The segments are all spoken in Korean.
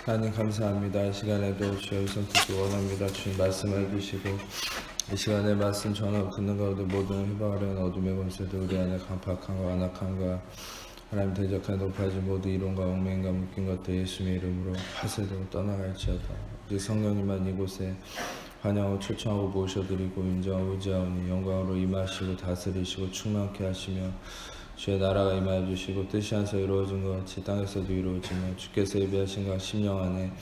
하나님 감사합니다. 이 시간에도 주의 선택이 원합니다. 주님 말씀을 해주시고 이 시간에 말씀 전하 듣는 가운데 모든 희망하려는 어둠의 권세도 우리 안에 강팍함과 안악함과 하나님 대적하여 높아진 모든 이론과 얽매임과 묶인 것들 예수님의 이름으로 파쇄되고 떠나갈지어다. 우리 성령님만 이곳에 환영하고 초청하고 모셔드리고 인정하고 의지하오니 영광으로 임하시고 다스리시고 충만케 하시며 주의 나라가 임하여 주시고 뜻이 한서 이루어진 것 같이 땅에서도 이루어지며 주께서 예비하신 각 10년 안에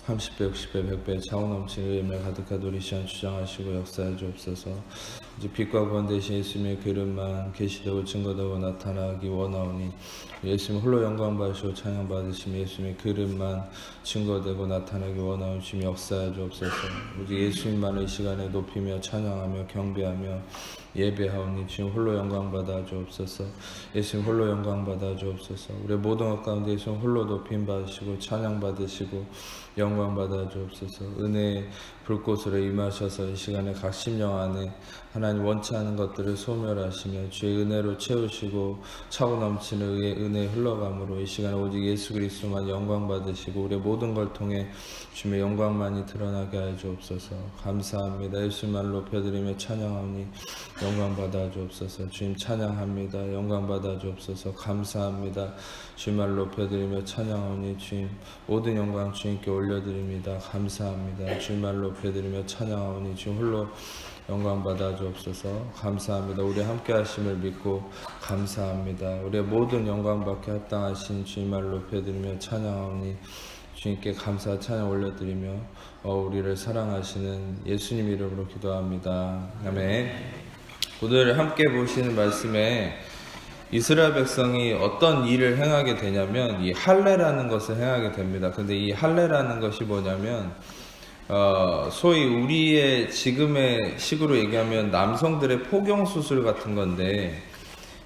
30배, 60배, 100배 차고 넘치는 의미를 가득하도록 시간 주장하시고 역사해 주옵소서. 이제 빛과 구원 대신 예수님의 그 이름만 계시되고 증거되고 나타나기 원하오니 예수님 홀로 영광 받으시고 찬양 받으시며 예수님의 그 이름만 증거되고 나타나기 원하오니 주님 역사해 주옵소서. 오직 예수님만을 이 시간에 높이며 찬양하며 경배하며 예배하오니 주님 홀로 영광 받아 주옵소서. 예수님 홀로 영광 받아 주옵소서. 우리의 모든 것 가운데 예수님 홀로 높임 받으시고 찬양 받으시고 영광 받아 주옵소서. 은혜의 불꽃으로 임하셔서 이 시간에 각 심령 안에 하나님 원치 않은 것들을 소멸하시며 주의 은혜로 채우시고 차고 넘치는 은혜의 흘러감으로 이 시간에 오직 예수 그리스도만 영광 받으시고 우리의 모든 걸 통해 주님의 영광만이 드러나게 하여 주옵소서. 감사합니다. 예수님만 높여드리며 찬양하오니 영광 받아 주옵소서. 주님 찬양합니다. 영광 받아 주옵소서. 감사합니다. 주님만 높여드리며 찬양하오니 주님 모든 영광 주님께 올려드립니다. 감사합니다. 주님만 높여드리며 찬양하오니 주님 홀로 영광 받아 주옵소서. 감사합니다. 우리 함께 하심을 믿고 감사합니다. 우리의 모든 영광 받게 합당하신 주님만 높여드리며 찬양하오니 주님께 감사 찬양 올려드리며 우리를 사랑하시는 예수님 이름으로 기도합니다. 아멘. 오늘 함께 보시는 말씀에 이스라엘 백성이 어떤 일을 행하게 되냐면 이 할례라는 것을 행하게 됩니다. 근데 이 할례라는 것이 뭐냐면 소위 우리의 지금의 식으로 얘기하면 남성들의 포경 수술 같은 건데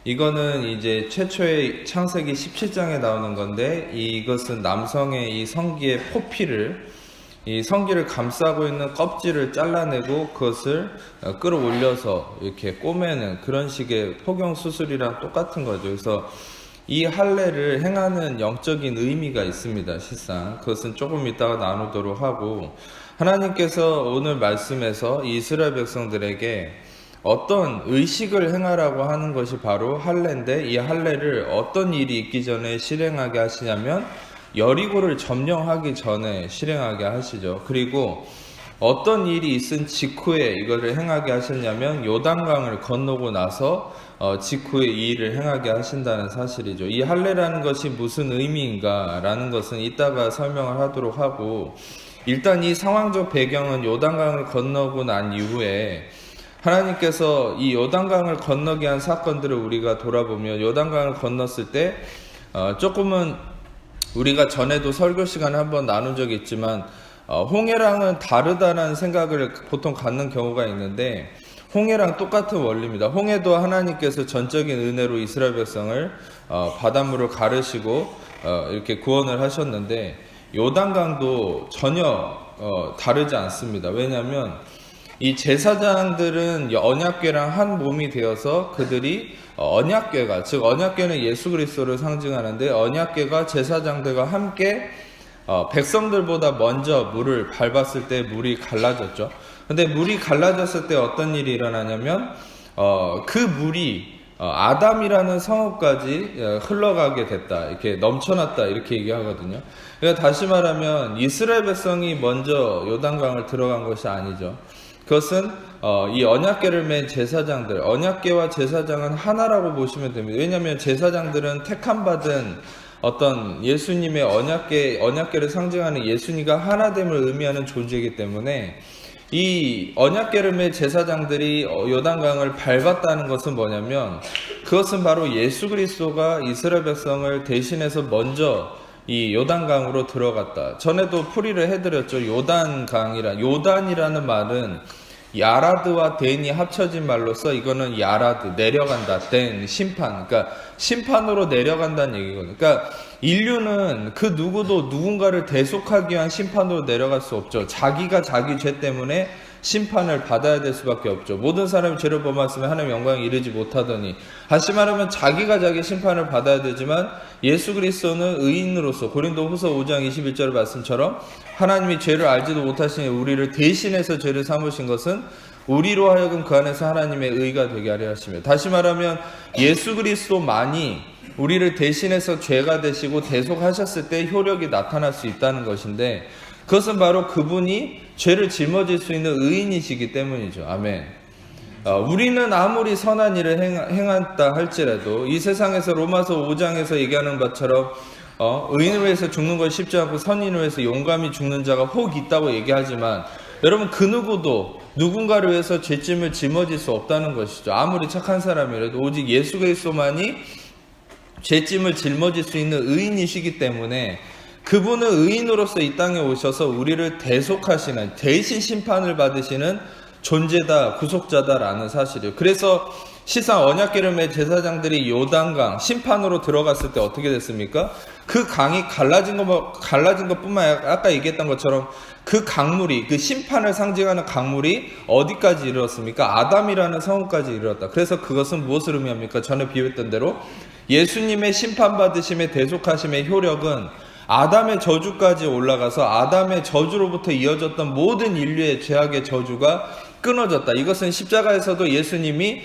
이거는 이제 최초의 창세기 17장에 나오는 건데 이것은 남성의 이 성기의 포피를 이 성기를 감싸고 있는 껍질을 잘라내고 그것을 끌어올려서 이렇게 꼬매는 그런 식의 포경 수술이랑 똑같은 거죠. 그래서 이 할례를 행하는 영적인 의미가 있습니다. 실상 그것은 조금 이따가 나누도록 하고 하나님께서 오늘 말씀에서 이스라엘 백성들에게 어떤 의식을 행하라고 하는 것이 바로 할례인데 이 할례를 어떤 일이 있기 전에 실행하게 하시냐면 여리고를 점령하기 전에 실행하게 하시죠. 그리고 어떤 일이 있은 직후에 이것을 행하게 하셨냐면 요단강을 건너고 나서 직후에 이 일을 행하게 하신다는 사실이죠. 이 할례라는 것이 무슨 의미인가 라는 것은 이따가 설명을 하도록 하고 일단 이 상황적 배경은 요단강을 건너고 난 이후에 하나님께서 이 요단강을 건너게 한 사건들을 우리가 돌아보면 요단강을 건넜을 때 조금은 우리가 전에도 설교 시간에 한번 나눈 적이 있지만 홍해랑은 다르다는 생각을 보통 갖는 경우가 있는데 홍해랑 똑같은 원리입니다. 홍해도 하나님께서 전적인 은혜로 이스라엘 백성을 바닷물을 가르시고 이렇게 구원을 하셨는데 요단강도 전혀 다르지 않습니다. 왜냐하면 이 제사장들은 언약궤랑 한 몸이 되어서 그들이 언약궤가 즉 언약궤는 예수 그리스도를 상징하는데 언약궤가 제사장들과 함께 백성들보다 먼저 물을 밟았을 때 물이 갈라졌죠. 근데 물이 갈라졌을 때 어떤 일이 일어나냐면 그 물이 아담이라는 성읍까지 흘러가게 됐다. 이렇게 넘쳐났다. 이렇게 얘기하거든요. 그러니까 다시 말하면 이스라엘 백성이 먼저 요단강을 들어간 것이 아니죠. 그것은 이 언약궤를 맨 제사장들, 언약궤와 제사장은 하나라고 보시면 됩니다. 왜냐하면 제사장들은 택함받은 어떤 예수님의 언약궤를 상징하는 예수님과 하나됨을 의미하는 존재이기 때문에 이 언약궤를 맨 제사장들이 요단강을 밟았다는 것은 뭐냐면 그것은 바로 예수 그리스도가 이스라엘 백성을 대신해서 먼저 이 요단강으로 들어갔다. 전에도 풀이를 해드렸죠. 요단이라는 말은 야라드와 댄이 합쳐진 말로서 이거는 야라드, 내려간다, 댄, 심판. 그러니까 심판으로 내려간다는 얘기거든요. 그러니까 인류는 그 누구도 누군가를 대속하기 위한 심판으로 내려갈 수 없죠. 자기가 자기 죄 때문에 심판을 받아야 될 수밖에 없죠. 모든 사람이 죄를 범하였으면 하나님의 영광에 이르지 못하더니, 다시 말하면 자기가 자기 심판을 받아야 되지만 예수 그리스도는 의인으로서 고린도후서 5장 21절 말씀처럼 하나님이 죄를 알지도 못하시니 우리를 대신해서 죄를 삼으신 것은 우리로 하여금 그 안에서 하나님의 의가 되게 하려 하시며, 다시 말하면 예수 그리스도만이 우리를 대신해서 죄가 되시고 대속하셨을 때 효력이 나타날 수 있다는 것인데, 그것은 바로 그분이 죄를 짊어질 수 있는 의인이시기 때문이죠. 아멘. 우리는 아무리 선한 일을 행한다 할지라도 이 세상에서 로마서 5장에서 얘기하는 것처럼 의인을 위해서 죽는 것 쉽지 않고 선인을 위해서 용감히 죽는 자가 혹 있다고 얘기하지만, 여러분 그 누구도 누군가를 위해서 죄짐을 짊어질 수 없다는 것이죠. 아무리 착한 사람이라도 오직 예수 그리스도만이 죄짐을 짊어질 수 있는 의인이시기 때문에 그분은 의인으로서 이 땅에 오셔서 우리를 대속하시는, 대신 심판을 받으시는 존재다, 구속자다라는 사실이에요. 그래서 시상 언약기름의 제사장들이 요단강 심판으로 들어갔을 때 어떻게 됐습니까? 그 강이 갈라진 것뿐만 아니라 아까 얘기했던 것처럼 그 강물이, 그 심판을 상징하는 강물이 어디까지 이르렀습니까? 아담이라는 성읍까지 이르렀다. 그래서 그것은 무엇을 의미합니까? 전에 비유했던 대로 예수님의 심판받으심의 대속하심의 효력은 아담의 저주까지 올라가서 아담의 저주로부터 이어졌던 모든 인류의 죄악의 저주가 끊어졌다. 이것은 십자가에서도 예수님이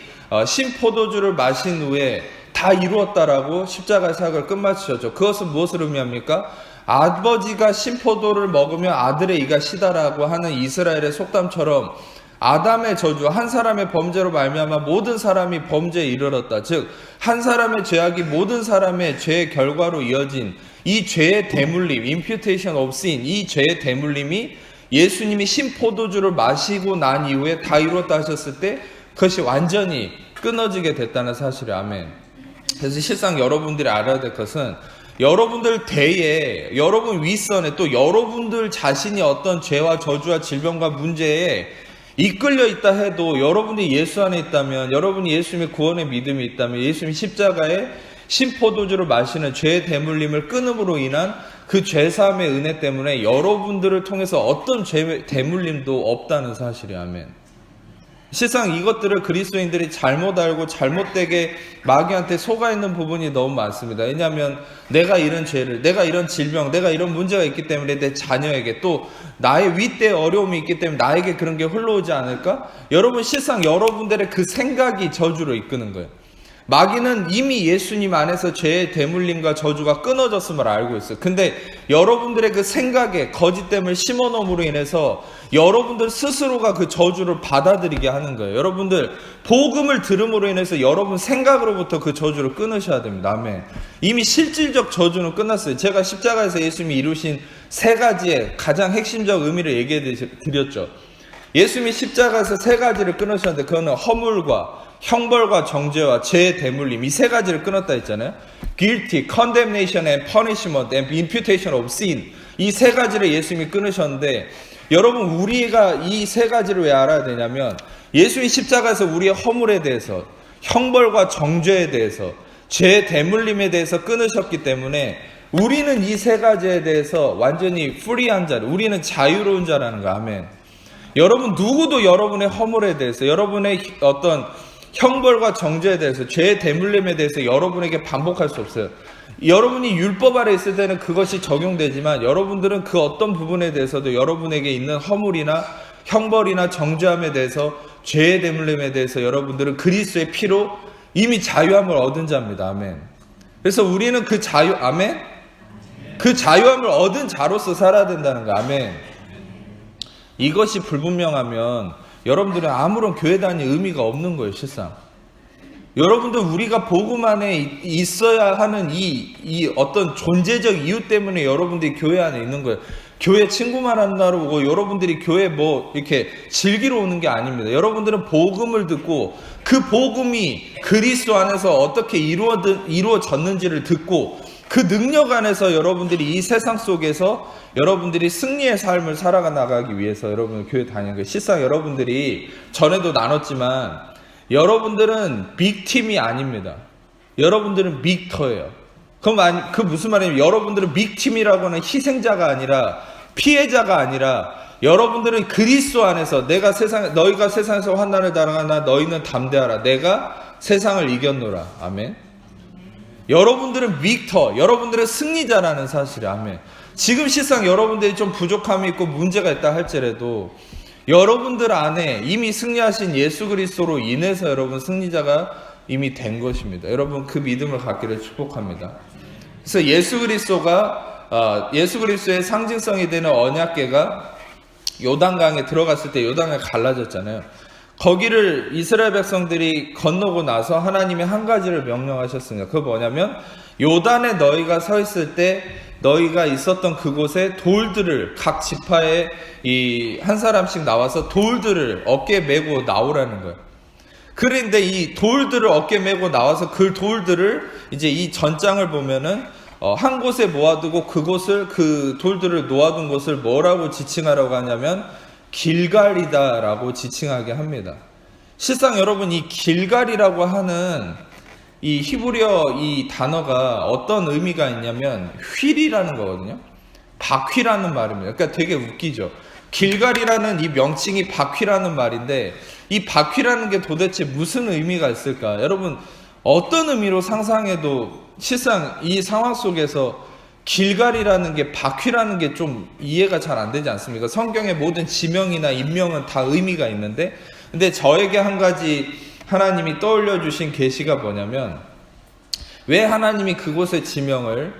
신포도주를 마신 후에 다 이루었다라고 십자가의 사역을 끝마치셨죠. 그것은 무엇을 의미합니까? 아버지가 신포도를 먹으면 아들의 이가 시다라고 하는 이스라엘의 속담처럼 아담의 저주, 한 사람의 범죄로 말미암아 모든 사람이 범죄에 이르렀다. 즉 한 사람의 죄악이 모든 사람의 죄의 결과로 이어진 이 죄의 대물림, imputation of sin, 이 죄의 대물림이 예수님이 신포도주를 마시고 난 이후에 다 이루었다 하셨을 때 그것이 완전히 끊어지게 됐다는 사실이에요. 아멘. 그래서 실상 여러분들이 알아야 될 것은, 여러분들 대에, 여러분 윗선에, 또 여러분들 자신이 어떤 죄와 저주와 질병과 문제에 이끌려 있다 해도 여러분이 예수 안에 있다면, 여러분이 예수님의 구원의 믿음이 있다면, 예수님이 십자가에 신포도주를 마시는 죄의 대물림을 끊음으로 인한 그 죄사함의 은혜 때문에 여러분들을 통해서 어떤 죄의 대물림도 없다는 사실이에요. 아멘. 실상 이것들을 그리스도인들이 잘못 알고 잘못되게 마귀한테 속아 있는 부분이 너무 많습니다. 왜냐하면 내가 이런 죄를, 내가 이런 질병, 내가 이런 문제가 있기 때문에 내 자녀에게, 또 나의 윗대에 어려움이 있기 때문에 나에게 그런 게 흘러오지 않을까? 여러분 실상 여러분들의 그 생각이 저주로 이끄는 거예요. 마귀는 이미 예수님 안에서 죄의 대물림과 저주가 끊어졌음을 알고 있어요. 근데 여러분들의 그 생각에 거짓됨을 심어놓음으로 인해서 여러분들 스스로가 그 저주를 받아들이게 하는 거예요. 여러분들 복음을 들음으로 인해서 여러분 생각으로부터 그 저주를 끊으셔야 됩니다. 아멘. 이미 실질적 저주는 끝났어요. 제가 십자가에서 예수님이 이루신 세 가지의 가장 핵심적 의미를 얘기해 드렸죠. 예수님이 십자가에서 세 가지를 끊으셨는데, 그거는 허물과 형벌과 정죄와 죄의 대물림, 이 세 가지를 끊었다 했잖아요. Guilty, condemnation and punishment and imputation of sin, 이 세 가지를 예수님이 끊으셨는데, 여러분 우리가 이 세 가지를 왜 알아야 되냐면, 예수님이 십자가에서 우리의 허물에 대해서, 형벌과 정죄에 대해서, 죄의 대물림에 대해서 끊으셨기 때문에 우리는 이 세 가지에 대해서 완전히 프리한 자, 우리는 자유로운 자라는 거. 아멘. 여러분 누구도 여러분의 허물에 대해서, 여러분의 어떤 형벌과 정죄에 대해서, 죄의 대물림에 대해서 여러분에게 반복할 수 없어요. 여러분이 율법 아래 있을 때는 그것이 적용되지만, 여러분들은 그 어떤 부분에 대해서도 여러분에게 있는 허물이나 형벌이나 정죄함에 대해서, 죄의 대물림에 대해서 여러분들은 그리스도의 피로 이미 자유함을 얻은 자입니다. 아멘. 그래서 우리는 그 자유, 아멘? 그 자유함을 얻은 자로서 살아야 된다는 거. 아멘. 이것이 불분명하면 여러분들은 아무런 교회 다닐 의미가 없는 거예요. 실상 여러분들, 우리가 복음 안에 있어야 하는 이 어떤 존재적 이유 때문에 여러분들이 교회 안에 있는 거예요. 교회 친구만 한다고 오고 여러분들이 교회 뭐 이렇게 즐기러 오는 게 아닙니다. 여러분들은 복음을 듣고 그 복음이 그리스도 안에서 어떻게 이루어졌는지를 듣고 그 능력 안에서 여러분들이 이 세상 속에서 여러분들이 승리의 삶을 살아가 나가기 위해서 여러분 교회 다니는 거예요. 실상 여러분들이 전에도 나눴지만 여러분들은 빅팀이 아닙니다. 여러분들은 빅터예요. 그럼 그 무슨 말이냐면, 여러분들은 빅팀이라고는 희생자가 아니라, 피해자가 아니라, 여러분들은 그리스도 안에서 너희가 세상에서 환난을 당하나 너희는 담대하라. 내가 세상을 이겼노라. 아멘. 여러분들은 빅터, 여러분들은 승리자라는 사실이 아멘. 지금 실상 여러분들이 좀 부족함이 있고 문제가 있다 할지라도 여러분들 안에 이미 승리하신 예수 그리스도로 인해서 여러분 승리자가 이미 된 것입니다. 여러분 그 믿음을 갖기를 축복합니다. 그래서 예수 그리스도의 상징성이 되는 언약궤가 요단강에 들어갔을 때 요단강이 갈라졌잖아요. 거기를 이스라엘 백성들이 건너고 나서 하나님이 한 가지를 명령하셨습니다. 그거 뭐냐면 요단에 너희가 서 있을 때 너희가 있었던 그곳에 돌들을 각 지파에 한 사람씩 나와서 돌들을 어깨에 메고 나오라는 거예요. 그런데 이 돌들을 어깨에 메고 나와서 그 돌들을 이제 이 전장을 보면은 한 곳에 모아두고 그 돌들을 놓아둔 곳을 뭐라고 지칭하라고 하냐면 길갈이다라고 지칭하게 합니다. 실상 여러분 이 길갈이라고 하는 이 히브리어 이 단어가 어떤 의미가 있냐면 휠이라는 거거든요. 바퀴라는 말입니다. 그러니까 되게 웃기죠. 길갈이라는 이 명칭이 바퀴라는 말인데 이 바퀴라는 게 도대체 무슨 의미가 있을까? 여러분 어떤 의미로 상상해도 실상 이 상황 속에서 길갈이라는 게 바퀴라는 게 좀 이해가 잘 안 되지 않습니까? 성경의 모든 지명이나 인명은 다 의미가 있는데 근데 저에게 한 가지 하나님이 떠올려 주신 계시가 뭐냐면 왜 하나님이 그곳의 지명을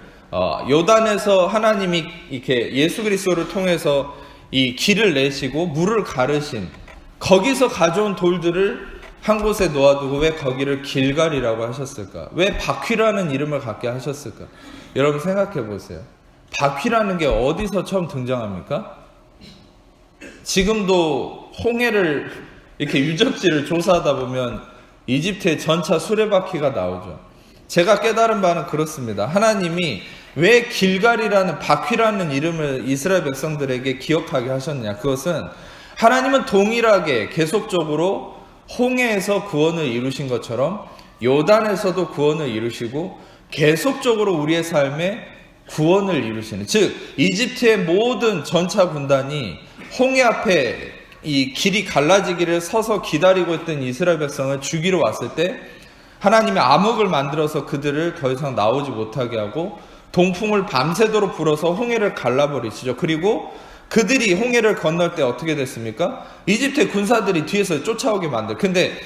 요단에서 하나님이 이렇게 예수 그리스도를 통해서 이 길을 내시고 물을 가르신 거기서 가져온 돌들을 한 곳에 놓아두고 왜 거기를 길갈이라고 하셨을까? 왜 바퀴라는 이름을 갖게 하셨을까? 여러분 생각해 보세요. 바퀴라는 게 어디서 처음 등장합니까? 지금도 홍해를 이렇게 유적지를 조사하다 보면 이집트의 전차 수레바퀴가 나오죠. 제가 깨달은 바는 그렇습니다. 하나님이 왜 길갈이라는 바퀴라는 이름을 이스라엘 백성들에게 기억하게 하셨냐? 그것은 하나님은 동일하게 계속적으로 홍해에서 구원을 이루신 것처럼 요단에서도 구원을 이루시고 계속적으로 우리의 삶에 구원을 이루시는, 즉 이집트의 모든 전차 군단이 홍해 앞에 이 길이 갈라지기를 서서 기다리고 있던 이스라엘 백성을 죽이러 왔을 때 하나님이 암흑을 만들어서 그들을 더 이상 나오지 못하게 하고 동풍을 밤새도록 불어서 홍해를 갈라버리시죠. 그리고 그들이 홍해를 건널 때 어떻게 됐습니까? 이집트의 군사들이 뒤에서 쫓아오게 만들. 근데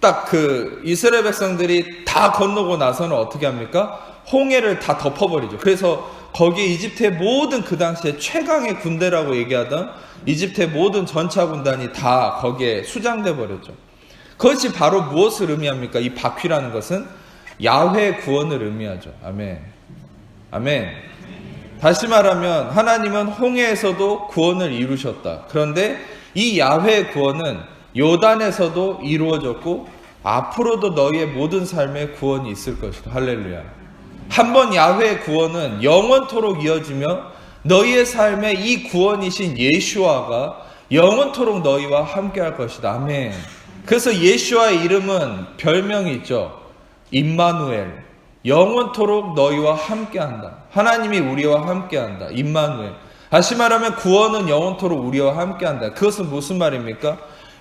딱 그 이스라엘 백성들이 다 건너고 나서는 어떻게 합니까? 홍해를 다 덮어버리죠. 그래서 거기에 이집트의 모든 그 당시에 최강의 군대라고 얘기하던 이집트의 모든 전차 군단이 다 거기에 수장돼 버렸죠. 그것이 바로 무엇을 의미합니까? 이 바퀴라는 것은 야훼 구원을 의미하죠. 아멘. 아멘. 다시 말하면 하나님은 홍해에서도 구원을 이루셨다. 그런데 이 야훼 구원은 요단에서도 이루어졌고 앞으로도 너희의 모든 삶에 구원이 있을 것이다. 할렐루야. 한번 야훼 구원은 영원토록 이어지며 너희의 삶에 이 구원이신 예수아가 영원토록 너희와 함께할 것이다. 아멘. 그래서 예수아의 이름은 별명이 있죠. 임마누엘. 영원토록 너희와 함께한다. 하나님이 우리와 함께한다. 임마누엘. 다시 말하면 구원은 영원토록 우리와 함께한다. 그것은 무슨 말입니까?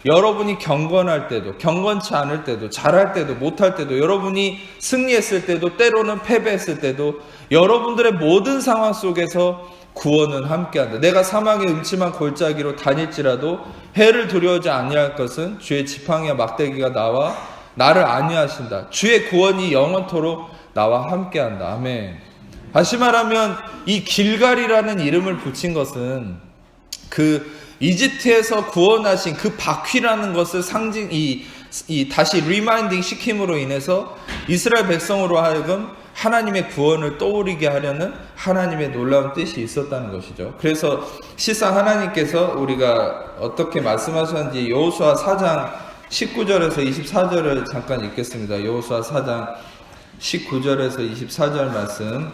여러분이 경건할 때도, 경건치 않을 때도, 잘할 때도, 못할 때도, 여러분이 승리했을 때도, 때로는 패배했을 때도 여러분들의 모든 상황 속에서 구원은 함께한다. 내가 사망의 음침한 골짜기로 다닐지라도 해를 두려워하지 아니할 것은 주의 지팡이와 막대기가 나와 나를 안위하신다. 주의 구원이 영원토록 나와 함께한다. 아멘. 다시 말하면 이 길갈이라는 이름을 붙인 것은 그 이집트에서 구원하신 그 바퀴라는 것을 다시 리마인딩 시킴으로 인해서 이스라엘 백성으로 하여금 하나님의 구원을 떠올리게 하려는 하나님의 놀라운 뜻이 있었다는 것이죠. 그래서 실상 하나님께서 우리가 어떻게 말씀하셨는지 여호수아 4장 19절에서 24절을 잠깐 읽겠습니다. 여호수아 4장 19절에서 24절 말씀,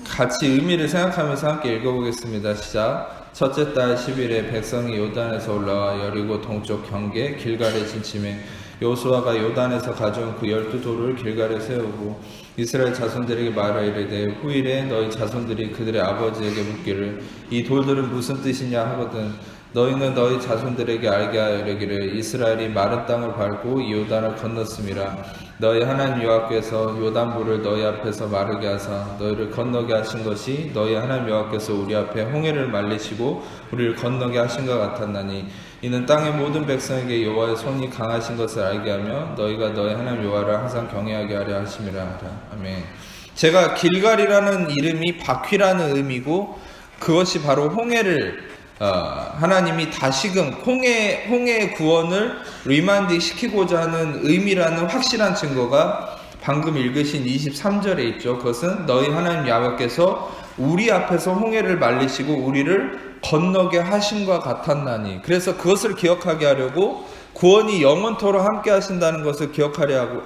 같이 의미를 생각하면서 함께 읽어보겠습니다. 시작. 첫째 달 10일에 백성이 요단에서 올라와 여리고 동쪽 경계 길갈에 진침해 여호수아가 요단에서 가져온 그 12돌을 길갈에 세우고 이스라엘 자손들에게 말하 이르되 후일에 너희 자손들이 그들의 아버지에게 묻기를 이 돌들은 무슨 뜻이냐 하거든 너희는 너희 자손들에게 알게 하려기를 이스라엘이 마른 땅을 밟고 이 요단을 건넜음이라 너희 하나님 여호와께서 요단물을 너희 앞에서 마르게 하사 너희를 건너게 하신 것이 너희 하나님 여호와께서 우리 앞에 홍해를 말리시고 우리를 건너게 하신 것 같았나니 이는 땅의 모든 백성에게 여호와의 손이 강하신 것을 알게 하며 너희가 너희 하나님 여호와를 항상 경외하게 하려 하심이라 하라. 아멘. 제가 길갈이라는 이름이 바퀴라는 의미고 그것이 바로 홍해를 하나님이 다시금 홍해의 구원을 리마인드 시키고자 하는 의미라는 확실한 증거가 방금 읽으신 23절에 있죠. 그것은 너희 하나님 야훼께서 우리 앞에서 홍해를 말리시고 우리를 건너게 하심과 같았나니. 그래서 그것을 기억하게 하려고 구원이 영원토록 함께 하신다는 것을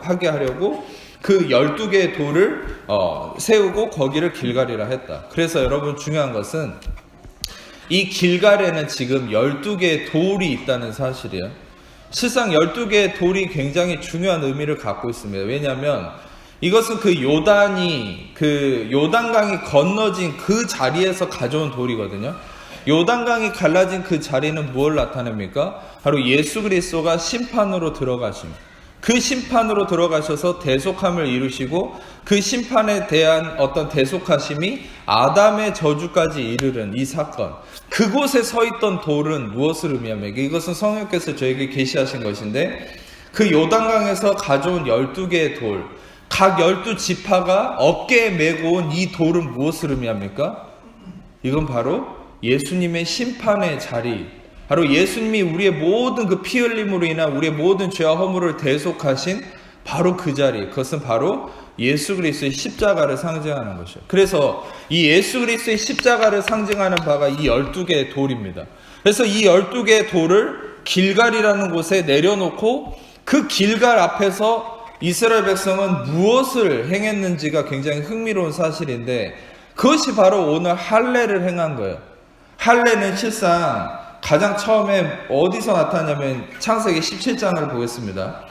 하게 하려고 그 12개의 돌을 세우고 거기를 길갈이라 했다. 그래서 여러분 중요한 것은 이 길갈에는 지금 12개의 돌이 있다는 사실이에요. 실상 12개의 돌이 굉장히 중요한 의미를 갖고 있습니다. 왜냐하면 이것은 그 요단강이 건너진 그 자리에서 가져온 돌이거든요. 요단강이 갈라진 그 자리는 무엇을 나타냅니까? 바로 예수 그리스도가 심판으로 들어가심. 그 심판으로 들어가셔서 대속함을 이루시고 그 심판에 대한 어떤 대속하심이 아담의 저주까지 이르는 이 사건, 그곳에 서 있던 돌은 무엇을 의미합니까? 이것은 성령께서 저에게 계시하신 것인데 그 요단강에서 가져온 12개의 돌, 각 12지파가 어깨에 메고 온 이 돌은 무엇을 의미합니까? 이건 바로 예수님의 심판의 자리, 바로 예수님이 우리의 모든 그 피 흘림으로 인한 우리의 모든 죄와 허물을 대속하신 바로 그 자리, 그것은 바로 예수 그리스도의 십자가를 상징하는 것이죠. 그래서 이 예수 그리스도의 십자가를 상징하는 바가 이 12개의 돌입니다. 그래서 이 12개의 돌을 길갈이라는 곳에 내려놓고 그 길갈 앞에서 이스라엘 백성은 무엇을 행했는지가 굉장히 흥미로운 사실인데 그것이 바로 오늘 할례를 행한 거예요. 할례는 실상 가장 처음에 어디서 나타나냐면 창세기 17장을 보겠습니다.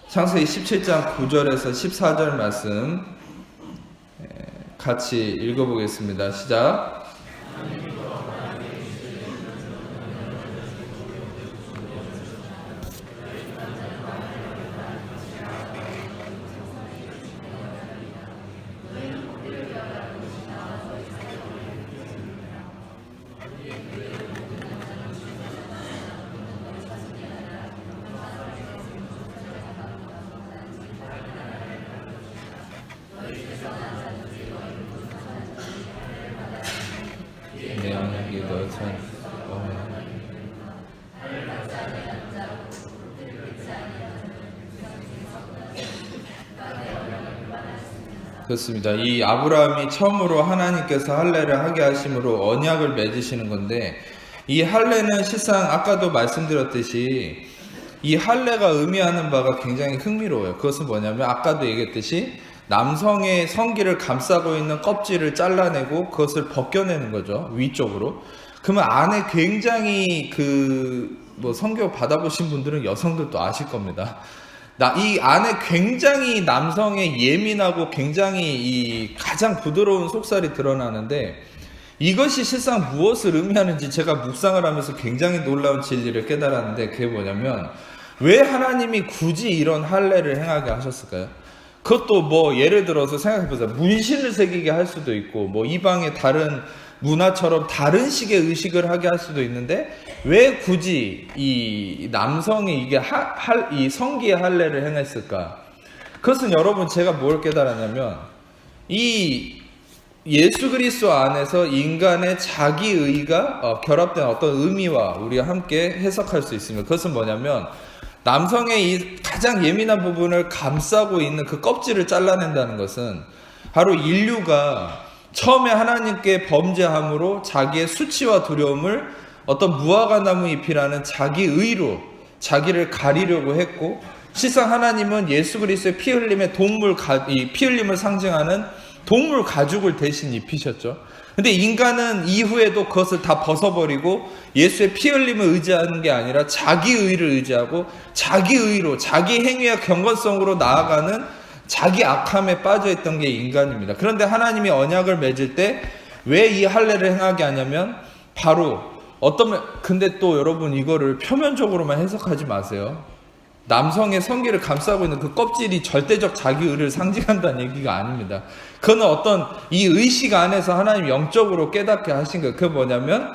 창세기 17장 9절에서 14절 말씀 같이 읽어보겠습니다. 시작. 내 언약이 너희처럼 그렇습니다. 이 아브라함이 처음으로 하나님께서 할례를 하게 하심으로 언약을 맺으시는 건데 이 할례는 실상 아까도 말씀드렸듯이 이 할례가 의미하는 바가 굉장히 흥미로워요. 그것은 뭐냐면 아까도 얘기했듯이 남성의 성기를 감싸고 있는 껍질을 잘라내고 그것을 벗겨내는 거죠. 위쪽으로. 그러면 안에 굉장히 성교 받아보신 분들은 여성들도 아실 겁니다. 이 안에 굉장히 남성의 예민하고 굉장히 가장 부드러운 속살이 드러나는데 이것이 실상 무엇을 의미하는지 제가 묵상을 하면서 굉장히 놀라운 진리를 깨달았는데 그게 뭐냐면 왜 하나님이 굳이 이런 할례를 행하게 하셨을까요? 그것도 예를 들어서 생각해보세요. 문신을 새기게 할 수도 있고 이방의 다른 문화처럼 다른 식의 의식을 하게 할 수도 있는데 왜 굳이 이 남성이 이 성기의 할례를 행했을까? 그것은 여러분 제가 뭘 깨달았냐면 이 예수 그리스도 안에서 인간의 자기의가 결합된 어떤 의미와 우리가 함께 해석할 수 있습니다. 그것은 뭐냐면 남성의 이 가장 예민한 부분을 감싸고 있는 그 껍질을 잘라낸다는 것은 바로 인류가 처음에 하나님께 범죄함으로 자기의 수치와 두려움을 어떤 무화과나무 잎이라는 자기의로 자기를 가리려고 했고 실상 하나님은 예수 그리스도의 피 흘림의 피 흘림을 상징하는 동물 가죽을 대신 입히셨죠. 근데 인간은 이후에도 그것을 다 벗어버리고 예수의 피 흘림을 의지하는 게 아니라 자기의를 의지하고 자기의로 자기 행위와 경건성으로 나아가는 자기 악함에 빠져있던 게 인간입니다. 그런데 하나님이 언약을 맺을 때 왜 이 할례를 행하게 하냐면 바로 근데 또 여러분 이거를 표면적으로만 해석하지 마세요. 남성의 성기를 감싸고 있는 그 껍질이 절대적 자기 의를 상징한다는 얘기가 아닙니다. 그건 이 의식 안에서 하나님 영적으로 깨닫게 하신 거예요. 그게 뭐냐면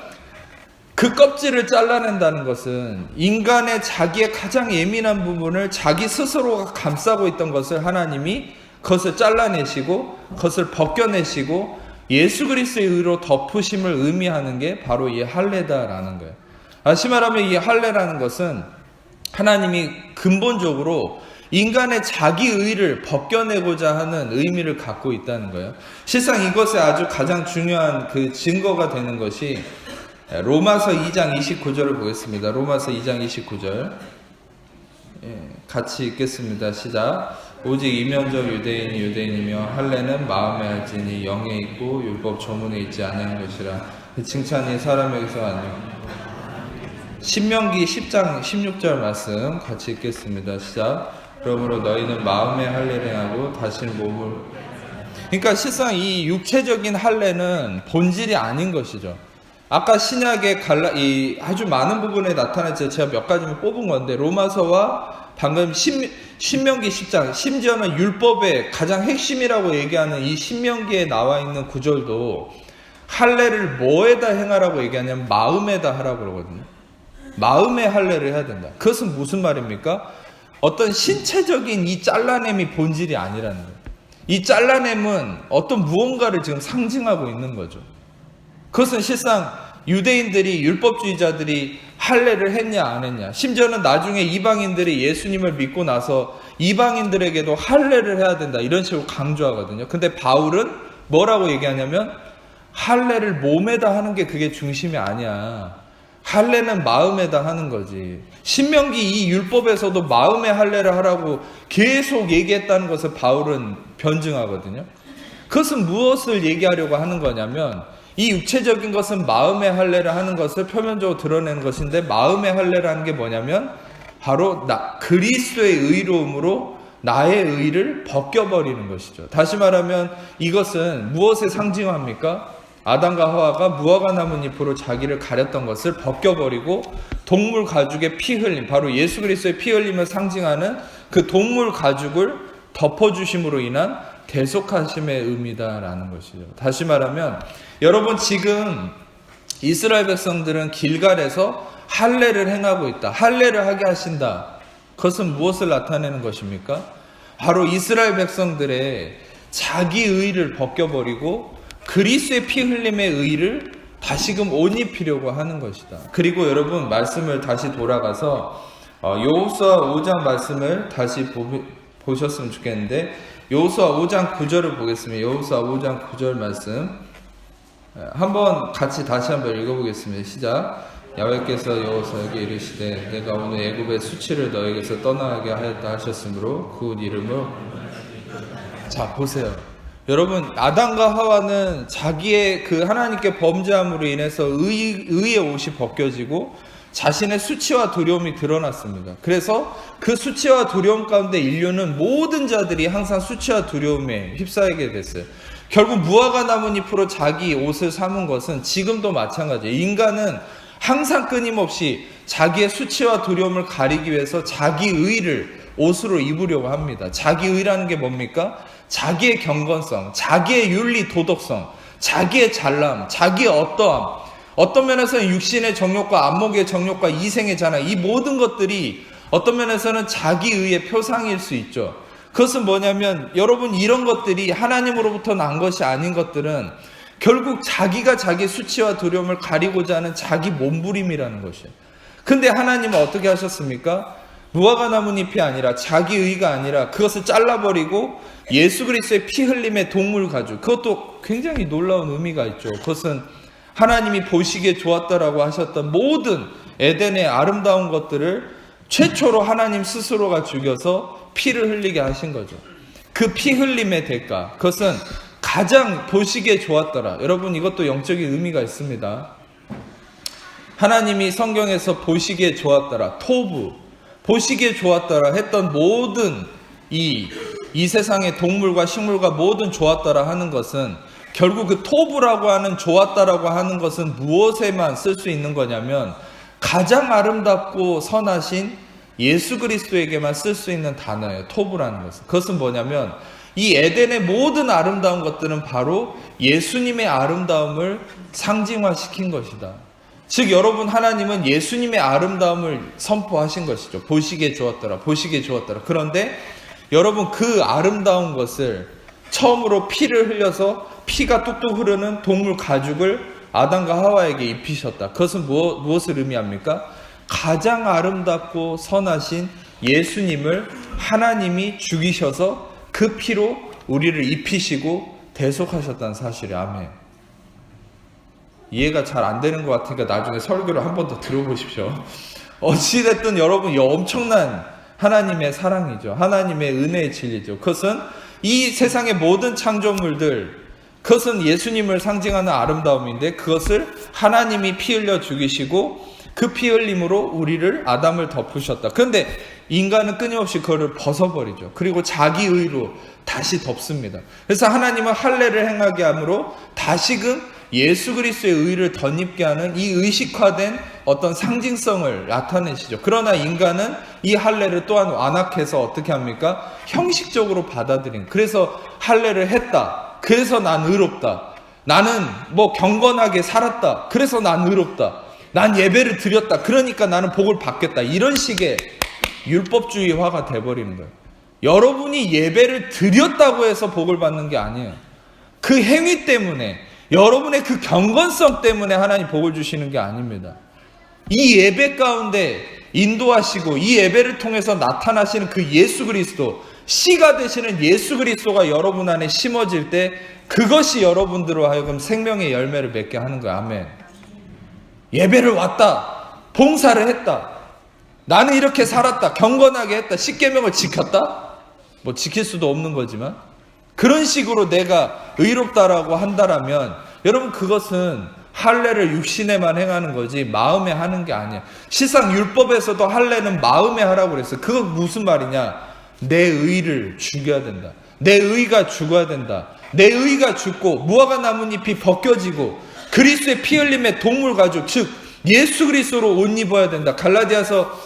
그 껍질을 잘라낸다는 것은 인간의 자기의 가장 예민한 부분을 자기 스스로가 감싸고 있던 것을 하나님이 그것을 잘라내시고 그것을 벗겨내시고 예수 그리스도의 의로 덮으심을 의미하는 게 바로 이 할례다라는 거예요. 다시 말하면 이 할례라는 것은 하나님이 근본적으로 인간의 자기 의를 벗겨내고자 하는 의미를 갖고 있다는 거예요. 실상 이것의 아주 가장 중요한 그 증거가 되는 것이 로마서 2장 29절을 보겠습니다. 로마서 2장 29절 같이 읽겠습니다. 시작. 오직 이면적 유대인이 유대인이며 할례는 마음에 할지니 영에 있고 율법 조문에 있지 아니한 것이라. 칭찬이 사람에게서 아니요. 신명기 10장 16절 말씀 같이 읽겠습니다. 시작. 그러므로 너희는 마음의 할례를 행하고 다시는 몸을. 그러니까 실상 이 육체적인 할례는 본질이 아닌 것이죠. 아까 신약의 아주 많은 부분에 나타났죠. 제가 몇 가지만 뽑은 건데 로마서와 방금 신명기 10장, 심지어는 율법의 가장 핵심이라고 얘기하는 이 신명기에 나와 있는 구절도 할례를 뭐에다 행하라고 얘기하냐면 마음에다 하라고 그러거든요. 마음에 할례를 해야 된다. 그것은 무슨 말입니까? 어떤 신체적인 이 잘라냄이 본질이 아니라는 거예요. 이 잘라냄은 어떤 무언가를 지금 상징하고 있는 거죠. 그것은 실상 유대인들이 율법주의자들이 할례를 했냐 안 했냐, 심지어는 나중에 이방인들이 예수님을 믿고 나서 이방인들에게도 할례를 해야 된다 이런 식으로 강조하거든요. 근데 바울은 뭐라고 얘기하냐면 할례를 몸에다 하는 게 그게 중심이 아니야. 할례는 마음에다 하는 거지. 신명기 이 율법에서도 마음의 할례를 하라고 계속 얘기했다는 것을 바울은 변증하거든요. 그것은 무엇을 얘기하려고 하는 거냐면 이 육체적인 것은 마음의 할례를 하는 것을 표면적으로 드러내는 것인데 마음의 할례라는 게 뭐냐면 바로 그리스도의 의로움으로 나의 의를 벗겨버리는 것이죠. 다시 말하면 이것은 무엇에 상징합니까? 아담과 하와가 무화과 나뭇잎으로 자기를 가렸던 것을 벗겨버리고 동물 가죽의 피 흘림, 바로 예수 그리스도의 피 흘림을 상징하는 그 동물 가죽을 덮어주심으로 인한 대속하심의 의미다라는 것이죠. 다시 말하면 여러분 지금 이스라엘 백성들은 길갈에서 할례를 행하고 있다. 할례를 하게 하신다. 그것은 무엇을 나타내는 것입니까? 바로 이스라엘 백성들의 자기 의를 벗겨버리고 그리스도의 피 흘림의 의를 다시금 옷 입히려고 하는 것이다. 그리고 여러분 말씀을 다시 돌아가서 여호수아 5장 말씀을 다시 보셨으면 좋겠는데 여호수아 5장 9절을 보겠습니다. 여호수아 5장 9절 말씀 한번 같이 다시 한번 읽어보겠습니다. 시작. 야훼께서 여호수아에게 이르시되 내가 오늘 애굽의 수치를 너에게서 떠나게 하였다 하셨으므로 그 이름을. 자 보세요. 여러분 아담과 하와는 자기의 그 하나님께 범죄함으로 인해서 의의 옷이 벗겨지고 자신의 수치와 두려움이 드러났습니다. 그래서 그 수치와 두려움 가운데 인류는 모든 자들이 항상 수치와 두려움에 휩싸이게 됐어요. 결국 무화과 나뭇잎으로 자기 옷을 삼은 것은 지금도 마찬가지예요. 인간은 항상 끊임없이 자기의 수치와 두려움을 가리기 위해서 자기 의를 옷으로 입으려고 합니다. 자기 의라는 게 뭡니까? 자기의 경건성, 자기의 윤리 도덕성, 자기의 잘남, 자기의 어떠함, 어떤 면에서는 육신의 정욕과 안목의 정욕과 이생의 자랑, 이 모든 것들이 어떤 면에서는 자기 의의 표상일 수 있죠. 그것은 뭐냐면 여러분 이런 것들이 하나님으로부터 난 것이 아닌 것들은 결국 자기가 자기 수치와 두려움을 가리고자 하는 자기 몸부림이라는 것이에요. 근데 하나님은 어떻게 하셨습니까? 무화과 나뭇잎이 아니라 자기 의가 아니라 그것을 잘라버리고 예수 그리스도의 피 흘림의 동물 가죽, 그것도 굉장히 놀라운 의미가 있죠. 그것은 하나님이 보시기에 좋았다라고 하셨던 모든 에덴의 아름다운 것들을 최초로 하나님 스스로가 죽여서 피를 흘리게 하신 거죠. 그 피 흘림의 대가, 그것은 가장 보시기에 좋았더라. 여러분 이것도 영적인 의미가 있습니다. 하나님이 성경에서 보시기에 좋았더라, 토부, 보시기에 좋았더라 했던 모든 이 이 세상의 동물과 식물과 모든 좋았더라 하는 것은 결국 그 토부라고 하는 좋았다라고 하는 것은 무엇에만 쓸 수 있는 거냐면 가장 아름답고 선하신 예수 그리스도에게만 쓸 수 있는 단어예요. 토부라는 것은. 그것은 뭐냐면 이 에덴의 모든 아름다운 것들은 바로 예수님의 아름다움을 상징화시킨 것이다. 즉 여러분, 하나님은 예수님의 아름다움을 선포하신 것이죠. 보시기에 좋았더라, 보시기에 좋았더라. 그런데 여러분, 그 아름다운 것을 처음으로 피를 흘려서 피가 뚝뚝 흐르는 동물 가죽을 아담과 하와에게 입히셨다. 그것은 무엇을 의미합니까? 가장 아름답고 선하신 예수님을 하나님이 죽이셔서 그 피로 우리를 입히시고 대속하셨다는 사실이에요. 아멘. 이해가 잘 안 되는 것 같으니까 나중에 설교를 한 번 더 들어보십시오. 어찌됐든 여러분, 이 엄청난 하나님의 사랑이죠. 하나님의 은혜의 진리죠. 그것은 이 세상의 모든 창조물들, 그것은 예수님을 상징하는 아름다움인데 그것을 하나님이 피 흘려 죽이시고 그 피 흘림으로 우리를, 아담을 덮으셨다. 그런데 인간은 끊임없이 그거를 벗어버리죠. 그리고 자기 의로 다시 덮습니다. 그래서 하나님은 할례를 행하게 함으로 다시금 예수 그리스도의 의를 덧입게 하는 이 의식화된 어떤 상징성을 나타내시죠. 그러나 인간은 이 할례를 또한 완악해서 어떻게 합니까? 형식적으로 받아들인. 그래서 할례를 했다. 그래서 난 의롭다. 나는 경건하게 살았다. 그래서 난 의롭다. 난 예배를 드렸다. 그러니까 나는 복을 받겠다. 이런 식의 율법주의화가 돼버리는 거예요. 여러분이 예배를 드렸다고 해서 복을 받는 게 아니에요. 그 행위 때문에, 여러분의 그 경건성 때문에 하나님 복을 주시는 게 아닙니다. 이 예배 가운데 인도하시고 이 예배를 통해서 나타나시는 그 예수 그리스도, 씨가 되시는 예수 그리스도가 여러분 안에 심어질 때 그것이 여러분들로 하여금 생명의 열매를 맺게 하는 거예요. 아멘. 예배를 왔다, 봉사를 했다, 나는 이렇게 살았다, 경건하게 했다, 십계명을 지켰다, 지킬 수도 없는 거지만 그런 식으로 내가 의롭다라고 한다라면 여러분, 그것은 할례를 육신에만 행하는 거지 마음에 하는 게 아니야. 실상 율법에서도 할례는 마음에 하라고 그랬어요. 그건 무슨 말이냐? 내 의를 죽여야 된다. 내 의가 죽어야 된다. 내 의가 죽고 무화과 나뭇잎이 벗겨지고 그리스도의 피 흘림의 동물 가죽, 즉 예수 그리스도로 옷 입어야 된다. 갈라디아서